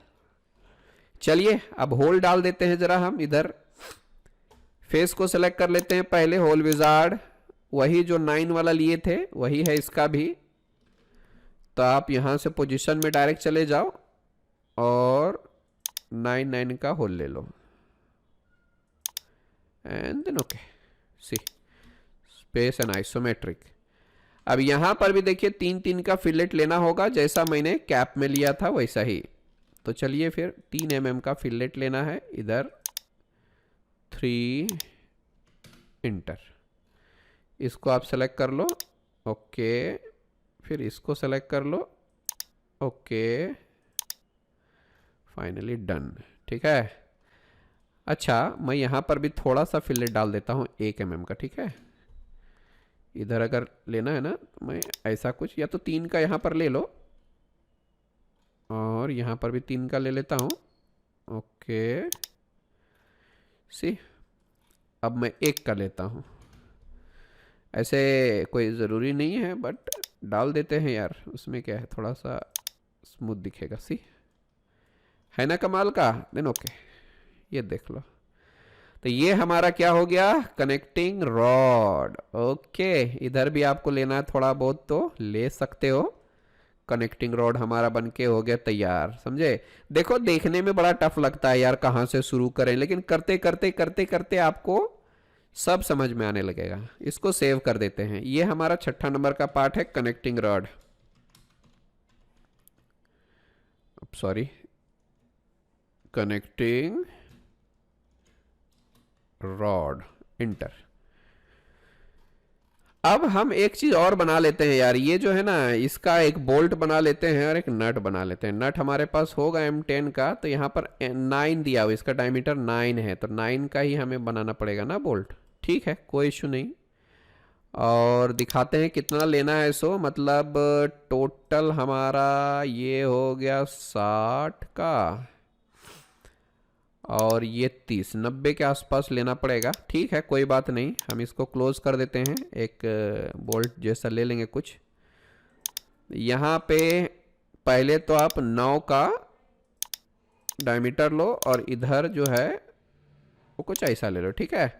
चलिए अब होल डाल देते हैं जरा हम इधर। फेस को सेलेक्ट कर लेते हैं पहले, होल विजार्ड, वही जो 9 वाला लिए थे वही है इसका भी। तो आप यहां से पोजीशन में डायरेक्ट चले जाओ और 9 का होल ले लो, and then okay, see space and isometric. अब यहां पर भी देखिए 3-3 का फिलेट लेना होगा, जैसा मैंने कैप में लिया था वैसा ही। तो चलिए फिर 3 mm का फिलेट लेना है इधर, 3 इंटर, इसको आप सेलेक्ट कर लो। ओके, फिर इसको सेलेक्ट कर लो। Okay, finally done. ठीक है, अच्छा, मैं यहाँ पर भी थोड़ा सा फिलेट डाल देता हूँ 1 mm का, ठीक है। इधर अगर लेना है ना तो मैं ऐसा कुछ, या तो 3 का यहाँ पर ले लो, और यहाँ पर भी 3 का ले लेता हूँ। ओके सी, अब मैं 1 का लेता हूँ। ऐसे कोई ज़रूरी नहीं है, बट डाल देते हैं यार, उसमें क्या है, थोड़ा सा स्मूथ दिखेगा। सी है ना कमाल का। देन ओके, ये देख लो। तो ये हमारा क्या हो गया, कनेक्टिंग रॉड। ओके, इधर भी आपको लेना है थोड़ा बहुत तो ले सकते हो। कनेक्टिंग रॉड हमारा बनके हो गया तैयार, समझे। देखो देखने में बड़ा टफ लगता है यार, कहाँ से शुरू करें, लेकिन करते करते करते करते आपको सब समझ में आने लगेगा। इसको सेव कर देते हैं। ये हमारा 6ठा नंबर का पार्ट है, connecting rod. Sorry, connecting rod, inter. अब हम एक चीज और बना लेते हैं यार, ये जो है ना, इसका एक बोल्ट बना लेते हैं और एक नट बना लेते हैं। नट हमारे पास होगा M10 का, तो यहाँ पर 9 दिया हुआ, इसका डायमीटर 9 है, तो 9 का ही हमें बनाना पड़ेगा ना बोल्ट। ठीक है, कोई इशू नहीं। और दिखाते हैं कितना लेना है। सो मतलब टोटल हमारा ये हो गया 60 का, और ये 30, 90 के आसपास लेना पड़ेगा। ठीक है, कोई बात नहीं, हम इसको क्लोज कर देते हैं। एक बोल्ट जैसा ले लेंगे कुछ। यहाँ पे पहले तो आप 9 का डायमीटर लो, और इधर जो है वो कुछ ऐसा ले लो, ठीक है।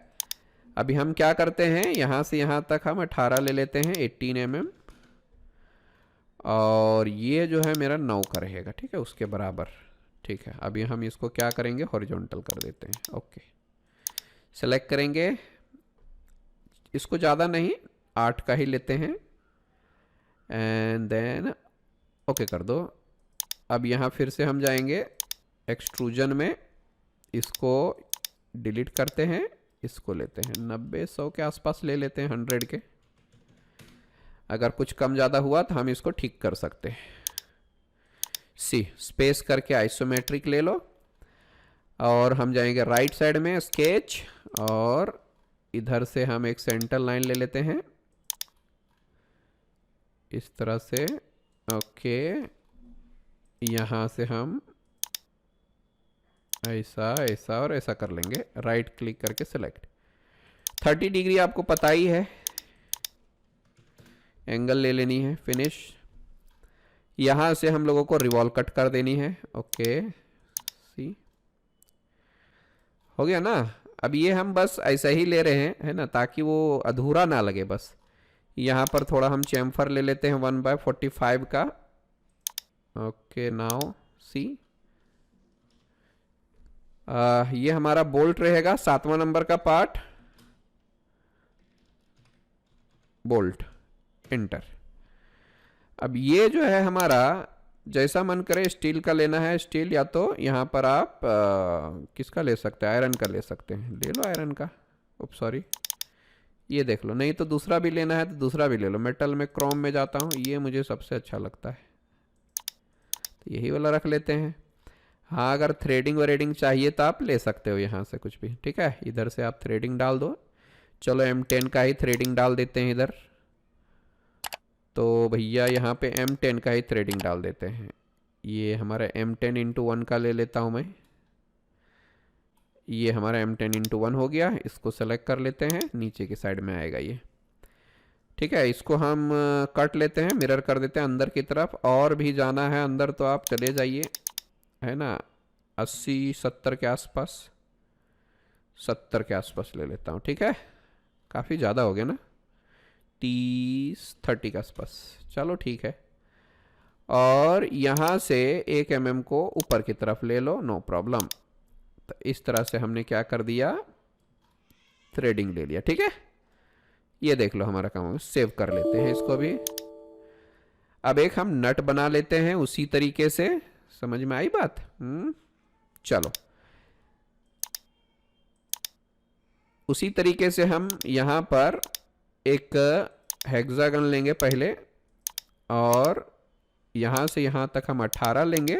अभी हम क्या करते हैं, यहाँ से यहाँ तक हम 18 ले लेते हैं, 18 mm, और ये जो है मेरा 9 का रहेगा, ठीक है, उसके बराबर। ठीक है, अभी हम इसको क्या करेंगे, हॉरिजॉन्टल कर देते हैं। ओके, सेलेक्ट करेंगे, इसको ज़्यादा नहीं, 8 का ही लेते हैं, एंड देन ओके कर दो। अब यहाँ फिर से हम जाएंगे एक्सट्रूजन में, इसको डिलीट करते हैं, इसको लेते हैं 90 100 के आसपास ले लेते हैं, 100 के। अगर कुछ कम ज़्यादा हुआ तो हम इसको ठीक कर सकते हैं। सी स्पेस करके आइसोमेट्रिक ले लो, और हम जाएंगे राइट साइड में स्केच, और इधर से हम एक सेंटर लाइन ले लेते हैं इस तरह से। ओके, यहाँ से हम ऐसा ऐसा और ऐसा कर लेंगे, राइट क्लिक करके सेलेक्ट। 30 डिग्री आपको पता ही है, एंगल ले लेनी है, फिनिश। यहाँ से हम लोगों को रिवॉल्व कट कर देनी है। ओके, सी हो गया ना। अब ये हम बस ऐसा ही ले रहे हैं, है ना, ताकि वो अधूरा ना लगे। बस यहाँ पर थोड़ा हम चैम्फर ले लेते हैं 1/45 का। ओके, नाउ सी ये हमारा बोल्ट रहेगा, 7वां नंबर का पार्ट, बोल्ट, इंटर। अब ये जो है हमारा, जैसा मन करे स्टील का लेना है स्टील, या तो यहाँ पर आप किसका ले सकते हैं, आयरन का ले सकते हैं, ले लो आयरन का। उप सॉरी, ये देख लो, नहीं तो दूसरा भी लेना है तो दूसरा भी ले लो। मेटल में क्रोम में जाता हूँ, ये मुझे सबसे अच्छा लगता है, तो यही वाला रख लेते हैं। हाँ, अगर थ्रेडिंग वरेडिंग चाहिए तो आप ले सकते हो यहाँ से कुछ भी, ठीक है। इधर से आप थ्रेडिंग डाल दो। चलो M10 का ही थ्रेडिंग डाल देते हैं इधर। तो भैया यहाँ पे M10 का ही थ्रेडिंग डाल देते हैं। ये हमारा M10x1 का ले लेता हूँ मैं। ये हमारा M10x1 हो गया। इसको सेलेक्ट कर लेते हैं, नीचे की साइड में आएगा ये, ठीक है। इसको हम कट लेते हैं, मिरर कर देते हैं अंदर की तरफ। और भी जाना है अंदर तो आप चले जाइए, है ना, 80-70 के आसपास, 70 के आसपास ले लेता हूँ, ठीक है। काफ़ी ज़्यादा हो गया ना, 30-30 के आसपास, चलो ठीक है। और यहाँ से 1 mm को ऊपर की तरफ ले लो, नो प्रॉब्लम। तो इस तरह से हमने क्या कर दिया, थ्रेडिंग ले लिया, ठीक है। ये देख लो हमारा काम हो, सेव कर लेते हैं इसको भी। अब एक हम नट बना लेते हैं उसी तरीके से, समझ में आई बात। चलो, उसी तरीके से हम यहाँ पर एक हेक्सागन लेंगे पहले, और यहाँ से यहाँ तक हम 18 लेंगे,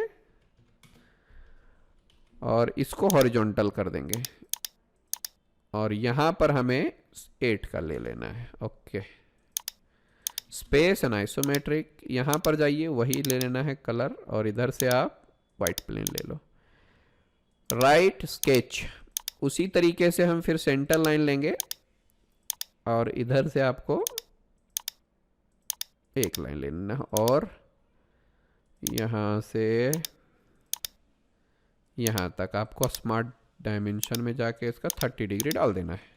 और इसको हॉरिजॉन्टल कर देंगे और यहाँ पर हमें 8 का ले लेना है। ओके, स्पेस एंड आइसोमेट्रिक, यहाँ पर जाइए वही ले लेना है कलर और इधर से आप वाइट प्लेन ले लो। राइट स्केच, उसी तरीके से हम फिर सेंटर लाइन लेंगे और इधर से आपको एक लाइन लेना है और यहाँ से यहाँ तक आपको स्मार्ट डायमेंशन में जाके इसका 30 डिग्री डाल देना है।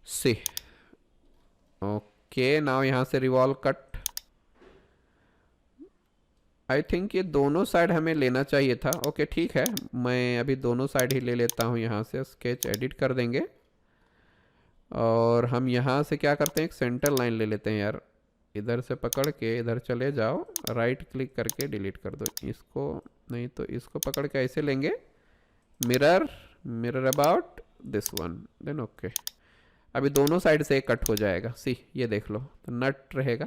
सी ओके, नाउ यहाँ से रिवॉल्व कट। आई थिंक ये दोनों साइड हमें लेना चाहिए था। ओके ठीक है, मैं अभी दोनों साइड ही ले लेता हूँ। यहाँ से स्केच एडिट कर देंगे और हम यहाँ से क्या करते हैं, एक सेंटर लाइन ले लेते हैं यार। इधर से पकड़ के इधर चले जाओ, राइट क्लिक करके डिलीट कर दो इसको, नहीं तो इसको पकड़ के ऐसे लेंगे, mirror mirror about this one, then okay. अभी दोनों साइड से कट हो जाएगा। सी ये देख लो, तो नट रहेगा,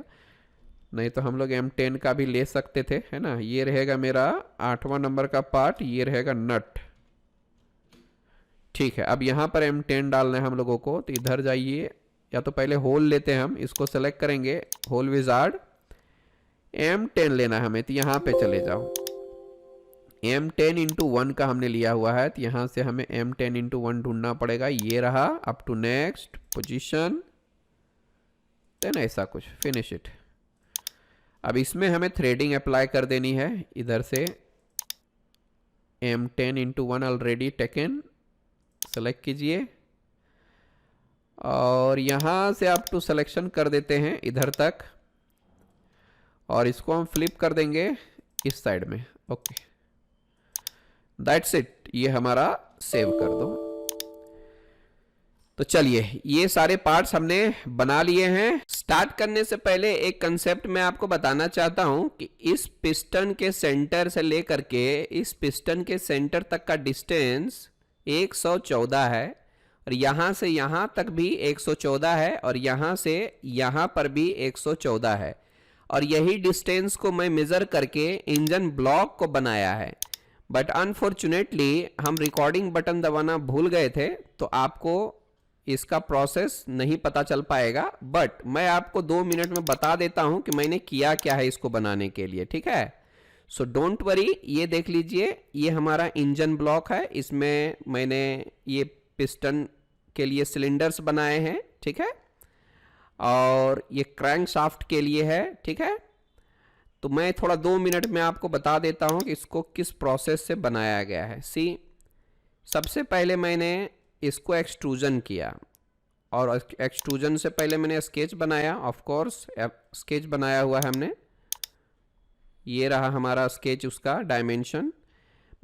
नहीं तो हम लोग M10 का भी ले सकते थे, है ना। ये रहेगा मेरा 8वां नंबर का पार्ट, ये रहेगा नट। ठीक है, अब यहाँ पर M10 डालना है हम लोगों को, तो इधर जाइए, या तो पहले होल लेते हैं हम, इसको सेलेक्ट करेंगे, होल विजार्ड, M10 लेना है हमें, तो यहाँ पे चले जाओ। M10 इंटू 1 का हमने लिया हुआ है, तो यहाँ से हमें M10 इंटू 1 ढूंढना पड़ेगा। ये रहा, up to next position, then ऐसा कुछ, फिनिश इट। अब इसमें हमें थ्रेडिंग अप्लाई कर देनी है। इधर से M10 into 1 already taken, select कीजिए और यहाँ से अप टू सिलेक्शन कर देते हैं इधर तक और इसको हम फ्लिप कर देंगे इस साइड में। ओके, दैट्स इट, ये हमारा सेव कर दो। तो चलिए, ये सारे पार्ट्स हमने बना लिए हैं। स्टार्ट करने से पहले एक कंसेप्ट मैं आपको बताना चाहता हूं कि इस पिस्टन के सेंटर से लेकर के इस पिस्टन के सेंटर तक का डिस्टेंस 114 है और यहां से यहां तक भी 114 है और यहां से यहां पर भी 114 है और यही डिस्टेंस को मैं मेजर करके इंजन ब्लॉक को बनाया है। बट अनफॉर्चुनेटली हम रिकॉर्डिंग बटन दबाना भूल गए थे, तो आपको इसका प्रोसेस नहीं पता चल पाएगा। बट मैं आपको 2 मिनट में बता देता हूं कि मैंने किया क्या है इसको बनाने के लिए, ठीक है। सो डोंट वरी, ये देख लीजिए, ये हमारा इंजन ब्लॉक है। इसमें मैंने ये पिस्टन के लिए सिलेंडर्स बनाए हैं, ठीक है, और ये क्रैंक शाफ्ट के लिए है, ठीक है। तो मैं थोड़ा 2 मिनट में आपको बता देता हूं कि इसको किस प्रोसेस से बनाया गया है। सी, सबसे पहले मैंने इसको एक्सट्रूजन किया और एक्सट्रूजन से पहले मैंने स्केच बनाया। ऑफ कोर्स स्केच बनाया हुआ है हमने, ये रहा हमारा स्केच, उसका डायमेंशन।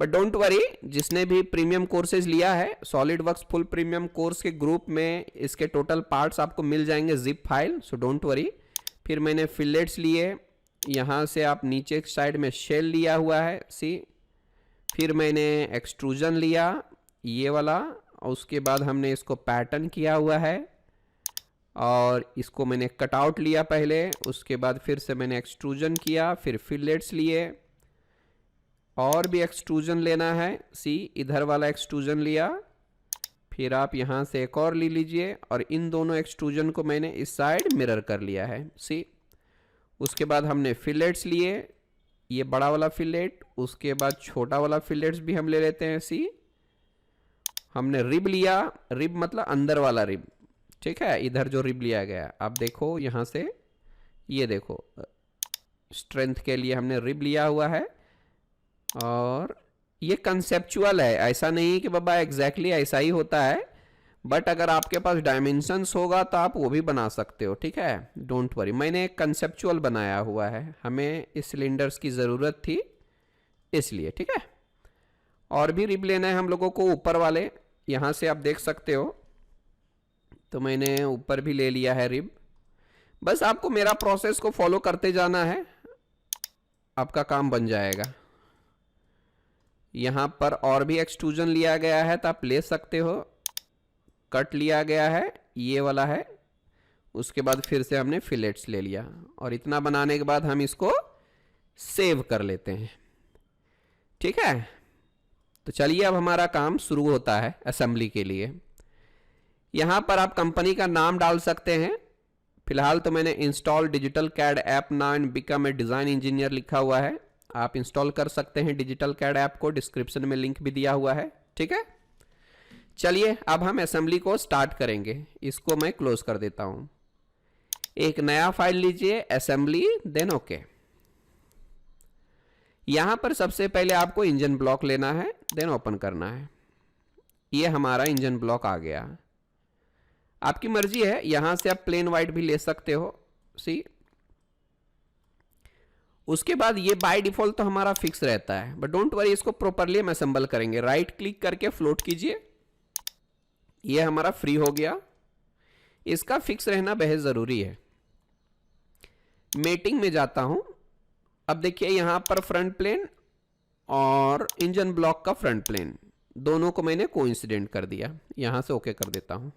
बट डोंट वरी, जिसने भी प्रीमियम कोर्सेज लिया है solid works full premium course के ग्रुप में, इसके टोटल पार्ट्स आपको मिल जाएंगे zip file, so don't worry. फिर मैंने फिलेट्स लिए, यहाँ से आप नीचे साइड में शेल लिया हुआ है, सी। फिर मैंने एक्सट्रूजन लिया ये वाला और उसके बाद हमने इसको पैटर्न किया हुआ है और इसको मैंने कटआउट लिया पहले, उसके बाद फिर से मैंने एक्सट्रूजन किया, फिर फिलेट्स लिए और भी एक्सट्रूजन लेना है, सी। इधर वाला एक्सट्रूजन लिया, फिर आप यहाँ से एक और ले लीजिए और इन दोनों एक्सट्रूजन को मैंने इस साइड मिरर कर लिया है, सी। उसके बाद हमने फिलेट्स लिए, ये बड़ा वाला फिलेट, उसके बाद छोटा वाला फिलेट्स भी हम ले लेते हैं, सी। हमने रिब लिया, रिब मतलब अंदर वाला रिब, ठीक है, इधर जो रिब लिया गया, आप देखो यहाँ से, ये देखो स्ट्रेंथ के लिए हमने रिब लिया हुआ है। और ये कंसेप्चुअल है, ऐसा नहीं कि बाबा एग्जैक्टली ऐसा ही होता है, बट अगर आपके पास डायमेंशंस होगा तो आप वो भी बना सकते हो, ठीक है, डोंट वरी। मैंने एक कंसेप्चुअल बनाया हुआ है, हमें इस सिलेंडर्स की ज़रूरत थी इसलिए, ठीक है। और भी रिब लेना है हम लोगों को, ऊपर वाले, यहाँ से आप देख सकते हो, तो मैंने ऊपर भी ले लिया है रिब। बस आपको मेरा प्रोसेस को फॉलो करते जाना है, आपका काम बन जाएगा। यहाँ पर और भी एक्सट्रूजन लिया गया है तो आप ले सकते हो, कट लिया गया है, ये वाला है, उसके बाद फिर से हमने फिलेट्स ले लिया और इतना बनाने के बाद हम इसको सेव कर लेते हैं, ठीक है। तो चलिए अब हमारा काम शुरू होता है असेंबली के लिए। यहां पर आप कंपनी का नाम डाल सकते हैं। फिलहाल तो मैंने install digital CAD app now and become a design engineer लिखा हुआ है। आप इंस्टॉल कर सकते हैं डिजिटल कैड ऐप को, डिस्क्रिप्शन में लिंक भी दिया हुआ है। ठीक है, चलिए अब हम असेंबली को स्टार्ट करेंगे। इसको मैं क्लोज कर देता हूं। एक नया फाइल लीजिए असेंबली, देन ओके। यहां पर सबसे पहले आपको इंजन ब्लॉक लेना है, देन ओपन करना है। ये हमारा इंजन ब्लॉक आ गया। आपकी मर्जी है, यहां से आप प्लेन वाइट भी ले सकते हो। सी, उसके बाद ये बाय डिफॉल्ट तो हमारा फिक्स रहता है, बट डोंट वरी, इसको प्रॉपरली हम असेंबल करेंगे। राइट क्लिक करके फ्लोट कीजिए, ये हमारा फ्री हो गया। इसका फिक्स रहना बेहद जरूरी है। मेटिंग में जाता हूं। अब देखिए यहां पर फ्रंट प्लेन और इंजन ब्लॉक का फ्रंट प्लेन दोनों को मैंने कोइंसिडेंट कर दिया। यहां से ओके कर देता हूं।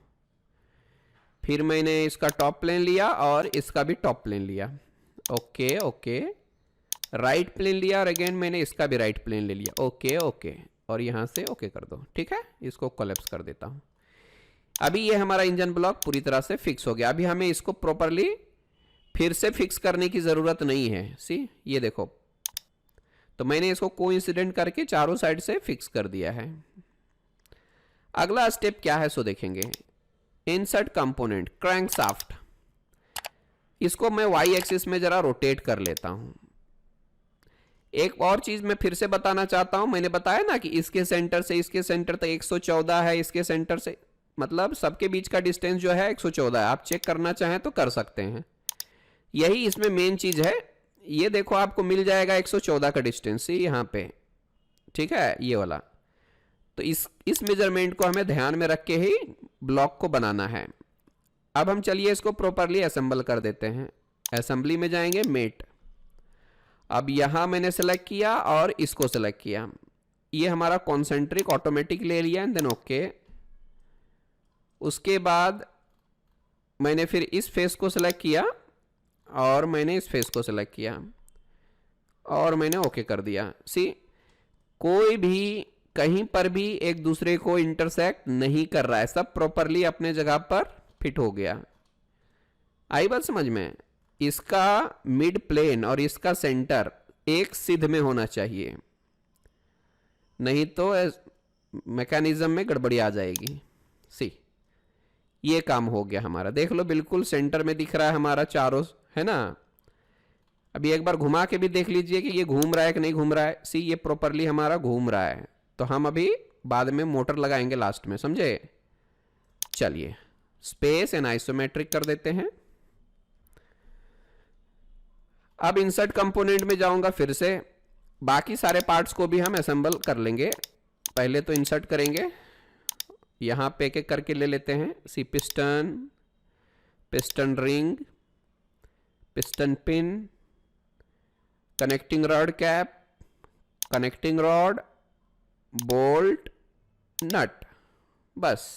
फिर मैंने इसका टॉप प्लेन लिया और इसका भी टॉप प्लेन लिया। ओके ओके, राइट प्लेन लिया और अगेन मैंने इसका भी राइट प्लेन ले लिया। ओके ओके, और यहां से ओके कर दो। ठीक है, इसको कोलैप्स कर देता हूं। अभी ये हमारा इंजन ब्लॉक पूरी तरह से फिक्स हो गया। अभी हमें इसको प्रॉपरली फिर से फिक्स करने की जरूरत नहीं है। सी, ये देखो, तो मैंने इसको कोइंसिडेंट करके चारों साइड से फिक्स कर दिया है। अगला स्टेप क्या है सो देखेंगे। इंसर्ट कंपोनेंट क्रैंकशाफ्ट, इसको मैं वाई एक्सिस में जरा रोटेट कर लेता हूं। एक और चीज मैं फिर से बताना चाहता हूं। मैंने बताया ना कि इसके सेंटर से इसके सेंटर तक 114 है, इसके सेंटर से, मतलब सबके बीच का डिस्टेंस जो है 114 है। आप चेक करना चाहें तो कर सकते हैं। यही इसमें मेन चीज है। ये देखो आपको मिल जाएगा 114 का डिस्टेंस यहां पे। ठीक है, ये वाला। तो इस मेजरमेंट को हमें ध्यान में रख के ही ब्लॉक को बनाना है। अब हम चलिए इसको प्रॉपरली असेंबल कर देते हैं। असेंबली में जाएंगे, मेट। अब यहां मैंने सेलेक्ट किया और इसको सेलेक्ट किया। ये हमारा कॉन्सेंट्रिक ऑटोमेटिक ले लिया एंड देन ओके। उसके बाद मैंने फिर इस फेस को सेलेक्ट किया और मैंने इस फेस को सेलेक्ट किया और मैंने ओके कर दिया। सी, कोई भी कहीं पर भी एक दूसरे को इंटरसेक्ट नहीं कर रहा है, सब प्रॉपरली अपने जगह पर फिट हो गया। आई बात समझ में। इसका मिड प्लेन और इसका सेंटर एक सिद्ध में होना चाहिए, नहीं तो मैकेनिज्म में गड़बड़ी आ जाएगी। सी, ये काम हो गया हमारा। देख लो, बिल्कुल सेंटर में दिख रहा है हमारा चारों, है ना। अभी एक बार घुमा के भी देख लीजिए कि ये घूम रहा है कि नहीं घूम रहा है। सी, ये प्रॉपरली हमारा घूम रहा है। तो हम अभी बाद में मोटर लगाएंगे लास्ट में, समझे। चलिए स्पेस एंड आइसोमेट्रिक कर देते हैं। अब इंसर्ट कंपोनेंट में जाऊंगा फिर से। बाकी सारे पार्ट्स को भी हम असेंबल कर लेंगे। पहले तो इंसर्ट करेंगे, यहां पे एक एक करके ले लेते हैं। See, piston, piston ring, piston pin, connecting rod cap, connecting rod, bolt, nut, बस।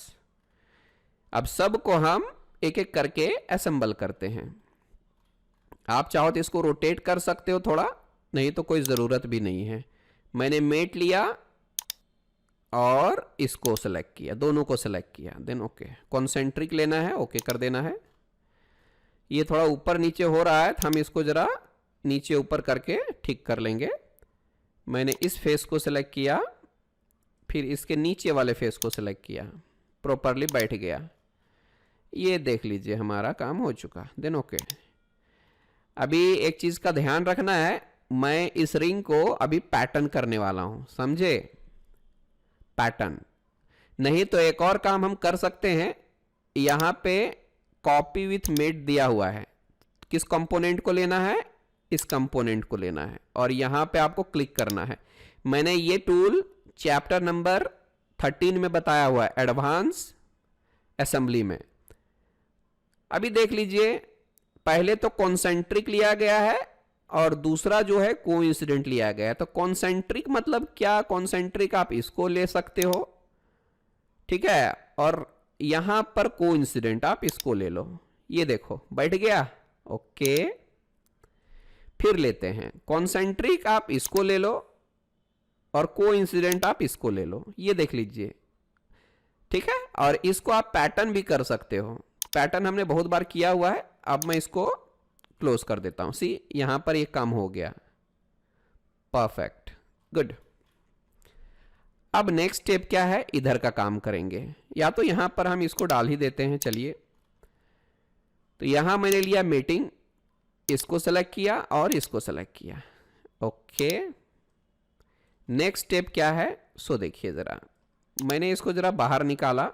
अब सबको हम एक एक करके असेंबल करते हैं। आप चाहो तो इसको रोटेट कर सकते हो थोड़ा, नहीं तो कोई जरूरत भी नहीं है। मैंने मेट लिया और इसको सेलेक्ट किया, दोनों को सेलेक्ट किया, देन ओके। कॉन्सेंट्रिक लेना है, ओके कर देना है। ये थोड़ा ऊपर नीचे हो रहा है, तो हम इसको जरा नीचे ऊपर करके ठीक कर लेंगे। मैंने इस फेस को सेलेक्ट किया, फिर इसके नीचे वाले फेस को सेलेक्ट किया, प्रॉपरली बैठ गया। ये देख लीजिए हमारा काम हो चुका, देन ओके। अभी एक चीज का ध्यान रखना है, मैं इस रिंग को अभी पैटर्न करने वाला हूं, समझे। पैटर्न नहीं तो एक और काम हम कर सकते हैं। यहां पे कॉपी विथ मेट दिया हुआ है। किस कंपोनेंट को लेना है, इस कंपोनेंट को लेना है और यहां पे आपको क्लिक करना है। मैंने ये टूल चैप्टर नंबर 13 में बताया हुआ है, एडवांस असेंबली में। अभी देख लीजिए, पहले तो कॉन्सेंट्रिक लिया गया है और दूसरा जो है कोइंसिडेंट लिया गया है। तो कॉन्सेंट्रिक मतलब क्या, कॉन्सेंट्रिक आप इसको ले सकते हो, ठीक है, और यहां पर कोइंसिडेंट आप इसको ले लो। ये देखो बैठ गया, ओके। फिर लेते हैं कॉन्सेंट्रिक, आप इसको ले लो और कोइंसिडेंट आप इसको ले लो, ये देख लीजिए, ठीक है। और इसको आप पैटर्न भी कर सकते हो, पैटर्न हमने बहुत बार किया हुआ है। अब मैं इसको क्लोज कर देता हूं। सी यहां पर ये काम हो गया, परफेक्ट, गुड। अब नेक्स्ट स्टेप क्या है, इधर का काम करेंगे। या तो यहां पर हम इसको डाल ही देते हैं, चलिए। तो यहां मैंने लिया मीटिंग, इसको सेलेक्ट किया और इसको सेलेक्ट किया, ओके। नेक्स्ट स्टेप क्या है, सो देखिए जरा, मैंने इसको जरा बाहर निकाला।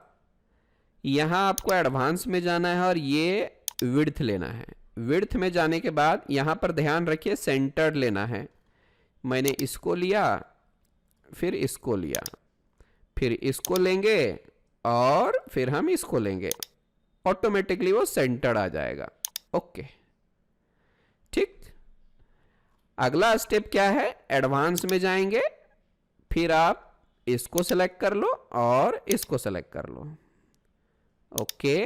यहां आपको एडवांस में जाना है और ये विड्थ लेना है। विड्थ में जाने के बाद यहां पर ध्यान रखिए सेंटर्ड लेना है। मैंने इसको लिया, फिर इसको लिया, फिर इसको लेंगे और फिर हम इसको लेंगे, ऑटोमेटिकली वो सेंटर्ड आ जाएगा, ओके, ठीक। अगला स्टेप क्या है, एडवांस में जाएंगे, फिर आप इसको सेलेक्ट कर लो और इसको सेलेक्ट कर लो, ओके।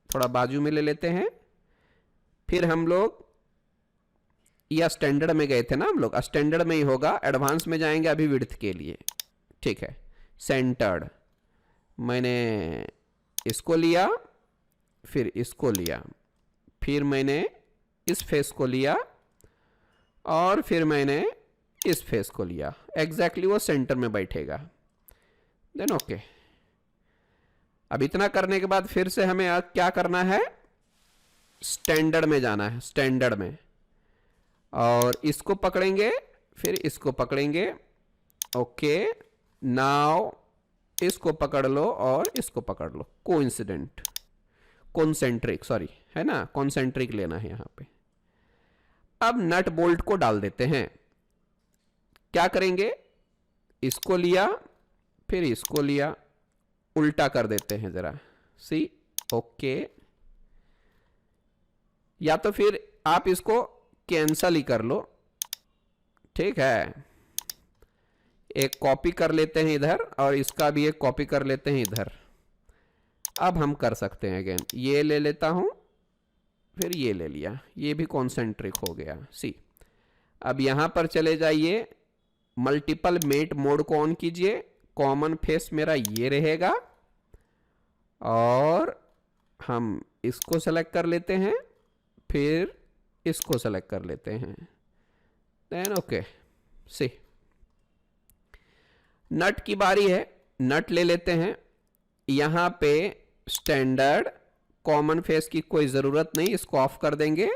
थोड़ा बाजू में ले लेते हैं। फिर हम लोग या स्टैंडर्ड में गए थे ना हम लोग, स्टैंडर्ड में ही होगा, एडवांस में जाएंगे अभी विड्थ के लिए, ठीक है। सेंटर्ड, मैंने इसको लिया, फिर इसको लिया, फिर मैंने इस फेस को लिया और फिर मैंने इस फेस को लिया, एग्जैक्टली वो सेंटर में बैठेगा, देन ओके। अब इतना करने के बाद फिर से हमें क्या करना है, स्टैंडर्ड में जाना है, स्टैंडर्ड में, और इसको पकड़ेंगे, फिर इसको पकड़ेंगे, ओके। नाउ इसको पकड़ लो और इसको पकड़ लो, कोइंसिडेंट, कॉन्सेंट्रिक, सॉरी, है ना, कॉन्सेंट्रिक लेना है यहां पे। अब नट बोल्ट को डाल देते हैं। क्या करेंगे, इसको लिया, फिर इसको लिया, उल्टा कर देते हैं जरा, सी, ओके। या तो फिर आप इसको कैंसल ही कर लो, ठीक है। एक कॉपी कर लेते हैं इधर और इसका भी एक कॉपी कर लेते हैं इधर। अब हम कर सकते हैं अगेन, ये ले लेता हूं, फिर ये ले लिया, ये भी कॉन्सेंट्रिक हो गया, सी। अब यहां पर चले जाइए, मल्टीपल मेट मोड को ऑन कीजिए, कॉमन फेस मेरा ये रहेगा और हम इसको सेलेक्ट कर लेते हैं, फिर इसको सेलेक्ट कर लेते हैं, देन ओके, सी। नट की बारी है, नट ले लेते हैं। यहां पे स्टैंडर्ड, कॉमन फेस की कोई ज़रूरत नहीं, इसको ऑफ कर देंगे।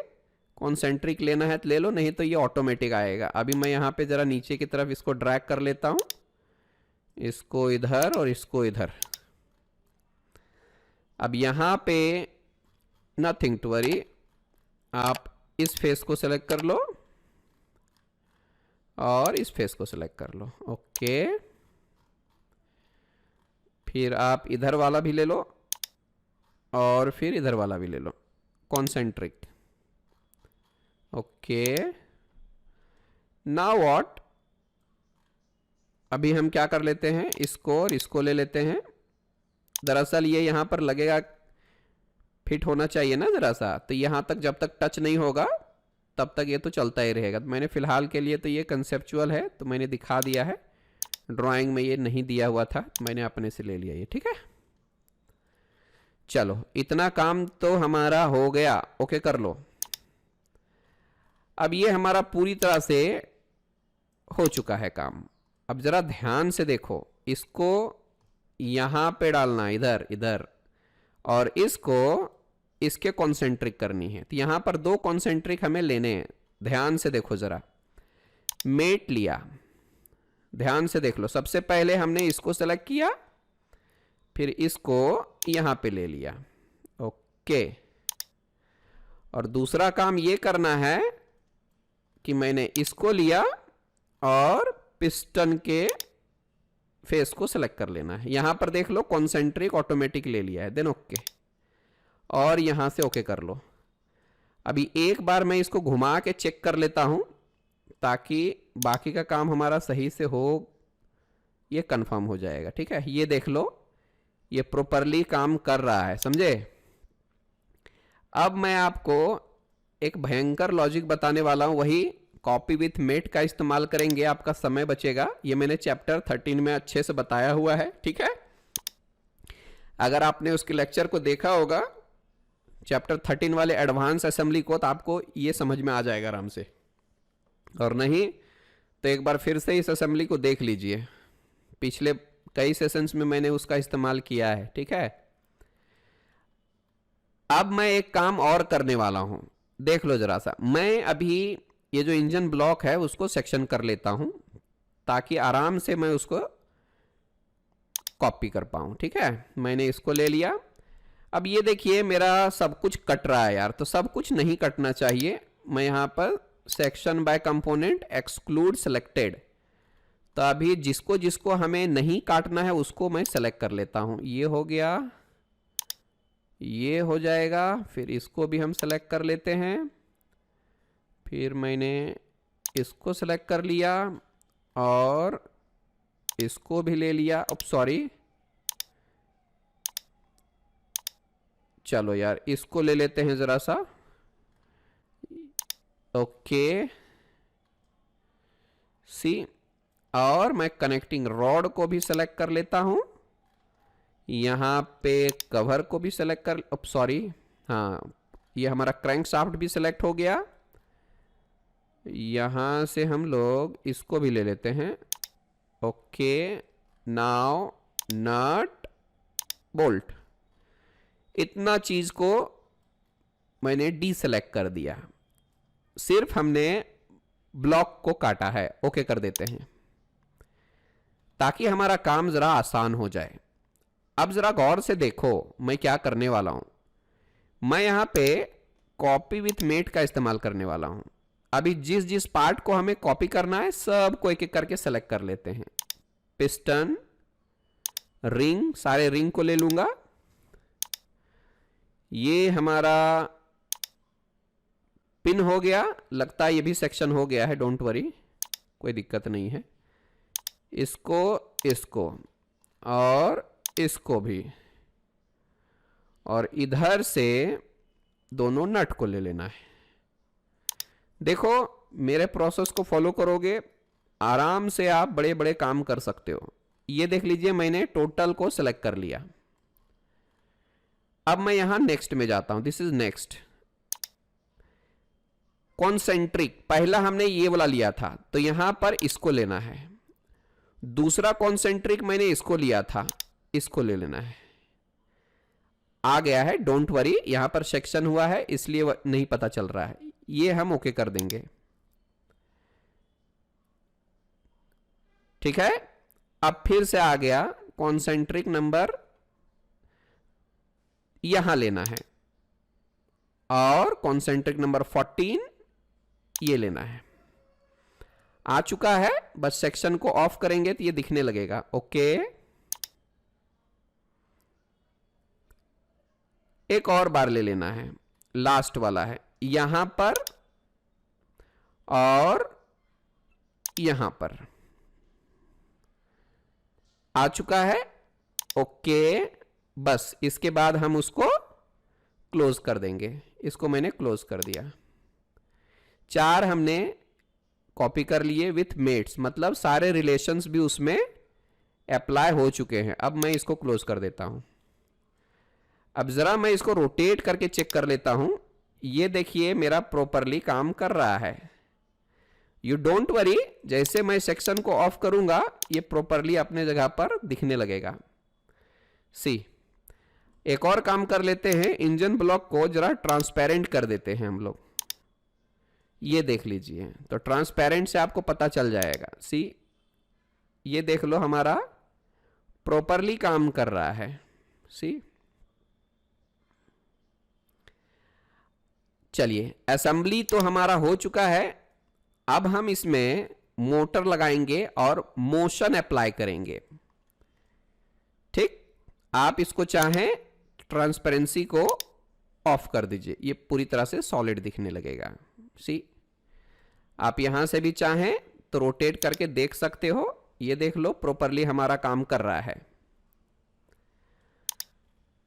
कॉन्सेंट्रिक लेना है तो ले लो, नहीं तो ये ऑटोमेटिक आएगा। अभी मैं यहाँ पे ज़रा नीचे की तरफ इसको ड्रैग कर लेता हूँ, इसको इधर और इसको इधर। अब यहाँ पे नथिंग टू वरी, आप इस फेस को सेलेक्ट कर लो और इस फेस को सेलेक्ट कर लो, ओके। फिर आप इधर वाला भी ले लो और फिर इधर वाला भी ले लो, कॉन्सेंट्रिक, ओके। नाउ व्हाट, अभी हम क्या कर लेते हैं, इसको और इसको ले लेते हैं। दरअसल ये यहां पर लगेगा, फिट होना चाहिए ना जरा सा, तो यहां तक जब तक टच नहीं होगा तब तक ये तो चलता ही रहेगा। तो मैंने फिलहाल के लिए तो ये कंसेप्चुअल है, तो मैंने दिखा दिया है, ड्राइंग में ये नहीं दिया हुआ था, मैंने अपने से ले लिया ये, ठीक है। चलो इतना काम तो हमारा हो गया, ओके कर लो। अब ये हमारा पूरी तरह से हो चुका है काम। अब जरा ध्यान से देखो, इसको यहां पे डालना, इधर इधर, और इसको इसके कॉन्सेंट्रिक करनी है। तो यहां पर दो कॉन्सेंट्रिक हमें लेने हैं, ध्यान से देखो जरा। मेट लिया, ध्यान से देख लो, सबसे पहले हमने इसको सेलेक्ट किया, फिर इसको यहां पे ले लिया, ओके। और दूसरा काम ये करना है कि मैंने इसको लिया और पिस्टन के फेस को सेलेक्ट कर लेना है। यहां पर देख लो कॉन्सेंट्रिक ऑटोमेटिक ले लिया है, देन ओके, और यहां से ओके कर लो। अभी एक बार मैं इसको घुमा के चेक कर लेता हूं ताकि बाकी का काम हमारा सही से हो, ये कंफर्म हो जाएगा, ठीक है। ये देख लो, ये प्रॉपरली काम कर रहा है, समझे। अब मैं आपको एक भयंकर लॉजिक बताने वाला हूं, वही कॉपी विथ मेट का इस्तेमाल करेंगे, आपका समय बचेगा। ये मैंने चैप्टर 13 में अच्छे से बताया हुआ है, ठीक है। अगर आपने उसके लेक्चर को देखा होगा चैप्टर 13 वाले एडवांस असेंबली को, तो आपको ये समझ में आ जाएगा आराम से, और नहीं तो एक बार फिर से इस असेंबली को देख लीजिए। पिछले कई सेशंस में मैंने उसका इस्तेमाल किया है, ठीक है। अब मैं एक काम और करने वाला हूं, देख लो जरा सा। मैं अभी ये जो इंजन ब्लॉक है उसको सेक्शन कर लेता हूं, ताकि आराम से मैं उसको कॉपी कर पाऊं, ठीक है। मैंने इसको ले लिया। अब ये देखिए मेरा सब कुछ कट रहा है यार, तो सब कुछ नहीं कटना चाहिए। मैं यहां पर section by component exclude selected, तो अभी जिसको जिसको हमें नहीं काटना है उसको मैं सेलेक्ट कर लेता हूं। ये हो गया, ये हो जाएगा, फिर इसको भी हम सेलेक्ट कर लेते हैं, फिर मैंने इसको सेलेक्ट कर लिया और इसको भी ले लिया। अब सॉरी, चलो यार इसको ले लेते हैं जरा सा, ओके सी। और मैं कनेक्टिंग रॉड को भी सेलेक्ट कर लेता हूं, यहां पे कवर को भी सेलेक्ट कर, अब सॉरी, हाँ ये हमारा क्रैंक शाफ्ट भी सेलेक्ट हो गया। यहां से हम लोग इसको भी ले लेते हैं, ओके। नाउ नट बोल्ट, इतना चीज को मैंने डी सेलेक्ट कर दिया, सिर्फ हमने ब्लॉक को काटा है। ओके कर देते हैं ताकि हमारा काम जरा आसान हो जाए। अब जरा गौर से देखो मैं क्या करने वाला हूं। मैं यहां पे कॉपी विथ मेट का इस्तेमाल करने वाला हूं। अभी जिस जिस पार्ट को हमें कॉपी करना है सब को एक एक करके सेलेक्ट कर लेते हैं। पिस्टन, रिंग, सारे रिंग को ले लूंगा। ये हमारा पिन हो गया, लगता है ये भी सेक्शन हो गया है, डोंट वरी, कोई दिक्कत नहीं है। इसको, इसको और इसको भी, और इधर से दोनों नट को ले लेना है। देखो मेरे प्रोसेस को फॉलो करोगे आराम से आप बड़े बड़े काम कर सकते हो। ये देख लीजिए मैंने टोटल को सेलेक्ट कर लिया। अब मैं यहां नेक्स्ट में जाता हूं, दिस इज नेक्स्ट। कॉन्सेंट्रिक पहला हमने ये वाला लिया था, तो यहां पर इसको लेना है। दूसरा कॉन्सेंट्रिक मैंने इसको लिया था, इसको ले लेना है। आ गया है, डोंट वरी, यहां पर सेक्शन हुआ है इसलिए नहीं पता चल रहा है। ये हम ओके कर देंगे, ठीक है। अब फिर से आ गया कॉन्सेंट्रिक नंबर, यहां लेना है, और कॉन्सेंट्रिक नंबर 14 ये लेना है। आ चुका है, बस सेक्शन को ऑफ करेंगे तो ये दिखने लगेगा, ओके। एक और बार ले लेना है, लास्ट वाला है, यहां पर और यहां पर। आ चुका है, ओके। बस इसके बाद हम उसको क्लोज कर देंगे। इसको मैंने क्लोज कर दिया। 4 हमने कॉपी कर लिए विथ मेट्स, मतलब सारे रिलेशंस भी उसमें अप्लाई हो चुके हैं। अब मैं इसको क्लोज कर देता हूं। अब जरा मैं इसको रोटेट करके चेक कर लेता हूं। ये देखिए मेरा प्रॉपरली काम कर रहा है। यू डोंट वरी, जैसे मैं सेक्शन को ऑफ करूंगा ये प्रॉपरली अपने जगह पर दिखने लगेगा। सी, एक और काम कर लेते हैं, इंजन ब्लॉक को जरा ट्रांसपेरेंट कर देते हैं हम लोग। ये देख लीजिए, तो ट्रांसपेरेंट से आपको पता चल जाएगा। सी, ये देख लो हमारा प्रॉपरली काम कर रहा है। सी, चलिए असेंबली तो हमारा हो चुका है। अब हम इसमें मोटर लगाएंगे और मोशन अप्लाई करेंगे, ठीक। आप इसको चाहें ट्रांसपेरेंसी को ऑफ कर दीजिए, ये पूरी तरह से सॉलिड दिखने लगेगा। सी, आप यहां से भी चाहें तो रोटेट करके देख सकते हो। ये देख लो प्रॉपरली हमारा काम कर रहा है।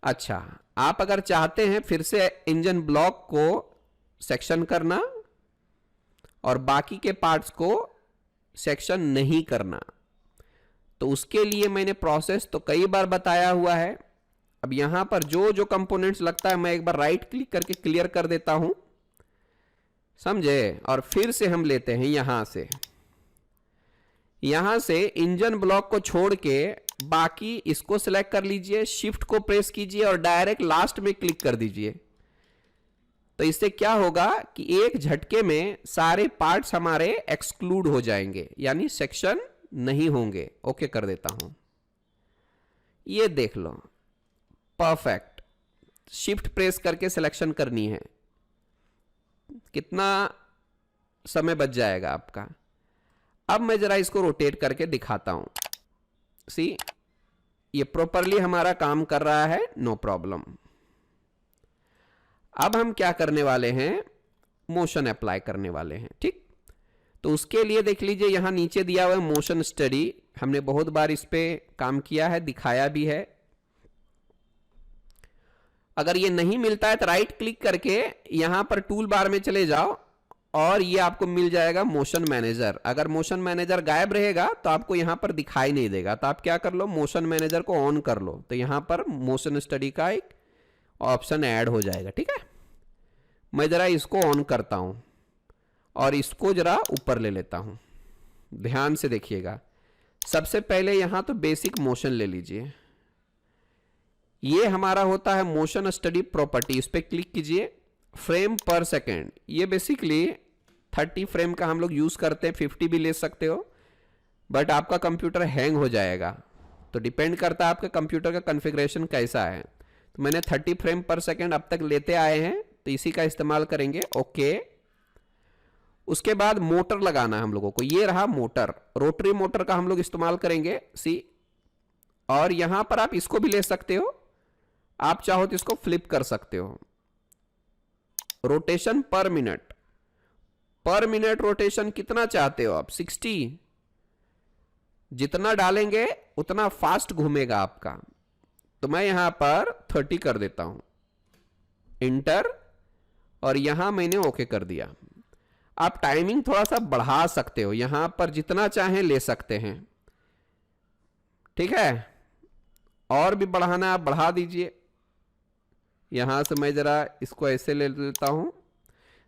अच्छा, आप अगर चाहते हैं फिर से इंजन ब्लॉक को सेक्शन करना, और बाकी के पार्ट्स को सेक्शन नहीं करना। तो उसके लिए मैंने प्रोसेस तो कई बार बताया हुआ है। अब यहां पर जो जो कंपोनेंट्स लगता है मैं एक बार राइट क्लिक करके क्लियर कर देता हूं, समझे। और फिर से हम लेते हैं यहां से इंजन ब्लॉक को छोड़ के बाकी इसको सिलेक्ट कर लीजिए, शिफ्ट को प्रेस कीजिए और डायरेक्ट लास्ट में क्लिक कर दीजिए। तो इससे क्या होगा कि एक झटके में सारे पार्ट्स हमारे एक्सक्लूड हो जाएंगे, यानी सेक्शन नहीं होंगे। ओके कर देता हूं, ये देख लो, परफेक्ट। शिफ्ट प्रेस करके सिलेक्शन करनी है, कितना समय बच जाएगा आपका। अब मैं जरा इसको रोटेट करके दिखाता हूं। सी, ये प्रॉपरली हमारा काम कर रहा है, नो प्रॉब्लम। अब हम क्या करने वाले हैं, मोशन अप्लाई करने वाले हैं, ठीक। तो उसके लिए देख लीजिए यहां नीचे दिया हुआ है मोशन स्टडी। हमने बहुत बार इस पे काम किया है, दिखाया भी है। अगर ये नहीं मिलता है तो राइट क्लिक करके यहां पर टूल बार में चले जाओ और ये आपको मिल जाएगा मोशन मैनेजर। अगर मोशन मैनेजर गायब रहेगा तो आपको यहां पर दिखाई नहीं देगा। तो आप क्या कर लो, मोशन मैनेजर को ऑन कर लो, तो यहां पर मोशन स्टडी का एक ऑप्शन ऐड हो जाएगा, ठीक है। मैं जरा इसको ऑन करता हूं और इसको जरा ऊपर ले लेता हूं। ध्यान से देखिएगा, सबसे पहले यहां तो बेसिक मोशन ले लीजिए। ये हमारा होता है मोशन स्टडी प्रॉपर्टी, इस पे क्लिक कीजिए। फ्रेम पर सेकेंड, ये बेसिकली 30 फ्रेम का हम लोग यूज करते हैं, 50 भी ले सकते हो, बट आपका कंप्यूटर हैंग हो जाएगा। तो डिपेंड करता है आपके कंप्यूटर का कॉन्फ़िगरेशन कैसा है। तो मैंने 30 फ्रेम पर सेकेंड अब तक लेते आए हैं, तो इसी का इस्तेमाल करेंगे। ओके, उसके बाद मोटर लगाना है हम लोगों को। ये रहा मोटर, रोटरी मोटर का हम लोग इस्तेमाल करेंगे, सी। और यहां पर आप इसको भी ले सकते हो, आप चाहो तो इसको फ्लिप कर सकते हो। रोटेशन पर मिनट रोटेशन कितना चाहते हो आप, 60। जितना डालेंगे उतना फास्ट घूमेगा आपका। तो मैं यहां पर 30 कर देता हूं, इंटर, और यहां मैंने ओके कर दिया। आप टाइमिंग थोड़ा सा बढ़ा सकते हो, यहां पर जितना चाहें ले सकते हैं, ठीक है। और भी बढ़ाना आप बढ़ा दीजिए। यहां से मैं जरा इसको ऐसे ले लेता हूं,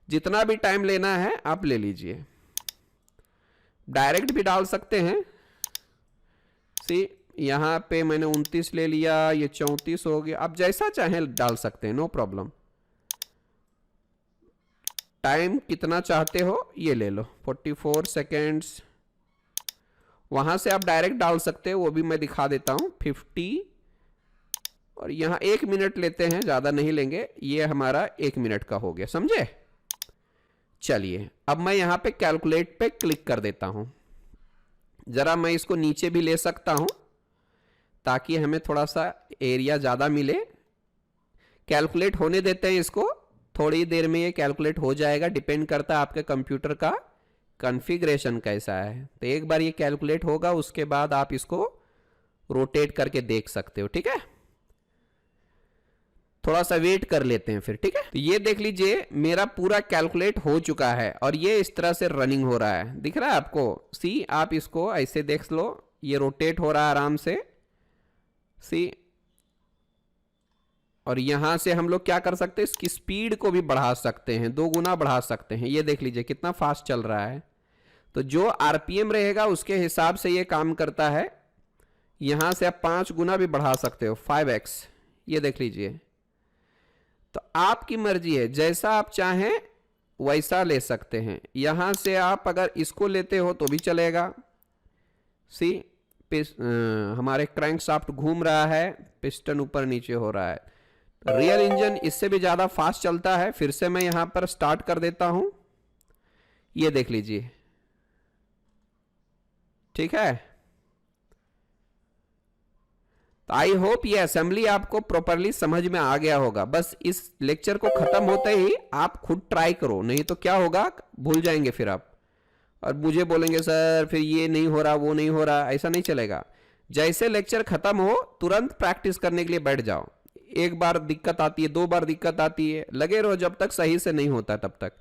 जितना भी टाइम लेना है आप ले लीजिए। डायरेक्ट भी डाल सकते हैं, सी। यहां पे मैंने 29 ले लिया, ये 34 हो गया। आप जैसा चाहें डाल सकते हैं, नो प्रॉब्लम। टाइम कितना चाहते हो ये ले लो, 44 सेकेंड्स। वहां से आप डायरेक्ट डाल सकते हो, वो भी मैं दिखा देता हूं, 50। और यहां 1 मिनट लेते हैं, ज्यादा नहीं लेंगे। ये हमारा 1 मिनट का हो गया, समझे। चलिए अब मैं यहां पे कैलकुलेट पे क्लिक कर देता हूं। जरा मैं इसको नीचे भी ले सकता हूं ताकि हमें थोड़ा सा एरिया ज्यादा मिले। कैलकुलेट होने देते हैं इसको, थोड़ी देर में ये कैलकुलेट हो जाएगा। डिपेंड करता है आपके कंप्यूटर का कॉन्फ़िगरेशन कैसा है। तो एक बार ये कैलकुलेट होगा, उसके बाद आप इसको रोटेट करके देख सकते हो, ठीक है। थोड़ा सा वेट कर लेते हैं फिर, ठीक है। तो ये देख लीजिए मेरा पूरा कैलकुलेट हो चुका है और ये इस तरह से रनिंग हो रहा है, दिख रहा है आपको। सी, आप इसको ऐसे देख लो, ये रोटेट हो रहा है आराम से, सी। और यहां से हम लोग क्या कर सकते हैं, इसकी स्पीड को भी बढ़ा सकते हैं, 2 गुना बढ़ा सकते हैं। ये देख लीजिए कितना फास्ट चल रहा है। तो जो आरपीएम रहेगा उसके हिसाब से ये काम करता है। यहां से आप 5 गुना भी बढ़ा सकते हो, 5x। ये देख लीजिए। तो आपकी मर्जी है, जैसा आप चाहें वैसा ले सकते हैं। यहां से आप अगर इसको लेते हो तो भी चलेगा, सी। हमारे क्रैंकशाफ्ट घूम रहा है, पिस्टन ऊपर नीचे हो रहा है। रियल इंजन इससे भी ज्यादा फास्ट चलता है। फिर से मैं यहां पर स्टार्ट कर देता हूं, ये देख लीजिए, ठीक है। तो आई होप ये असेंबली आपको प्रॉपरली समझ में आ गया होगा। बस इस लेक्चर को खत्म होते ही आप खुद ट्राई करो, नहीं तो क्या होगा, भूल जाएंगे फिर आप और मुझे बोलेंगे सर फिर ये नहीं हो रहा, वो नहीं हो रहा। ऐसा नहीं चलेगा। जैसे लेक्चर खत्म हो तुरंत प्रैक्टिस करने के लिए बैठ जाओ। एक बार दिक्कत आती है, 2 बार दिक्कत आती है, लगे रहो जब तक सही से नहीं होता तब तक।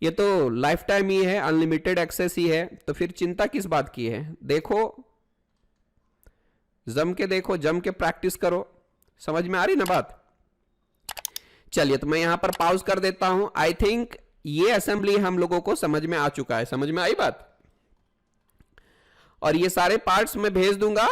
ये तो लाइफ टाइम ही है, अनलिमिटेड एक्सेस ही है, तो फिर चिंता किस बात की है। देखो, जम के प्रैक्टिस करो। समझ में आ रही ना बात। चलिए, तो मैं यहां पर पॉज कर देता हूं। आई थिंक ये असेंबली हम लोगों को समझ में आ चुका है। समझ में आई बात। और ये सारे पार्ट्स मैं भेज दूंगा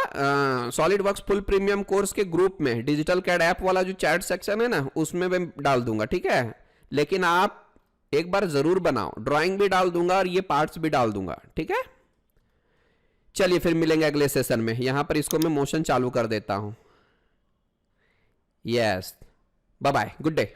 solid works full premium course के ग्रुप में। डिजिटल कैड ऐप वाला जो चैट सेक्शन है ना, उसमें मैं डाल दूंगा, ठीक है। लेकिन आप एक बार जरूर बनाओ, ड्राइंग भी डाल दूंगा और ये पार्ट्स भी डाल दूंगा, ठीक है। चलिए, फिर मिलेंगे अगले सेशन में। यहां पर इसको मैं मोशन चालू कर देता हूं। Yes, bye bye, good day.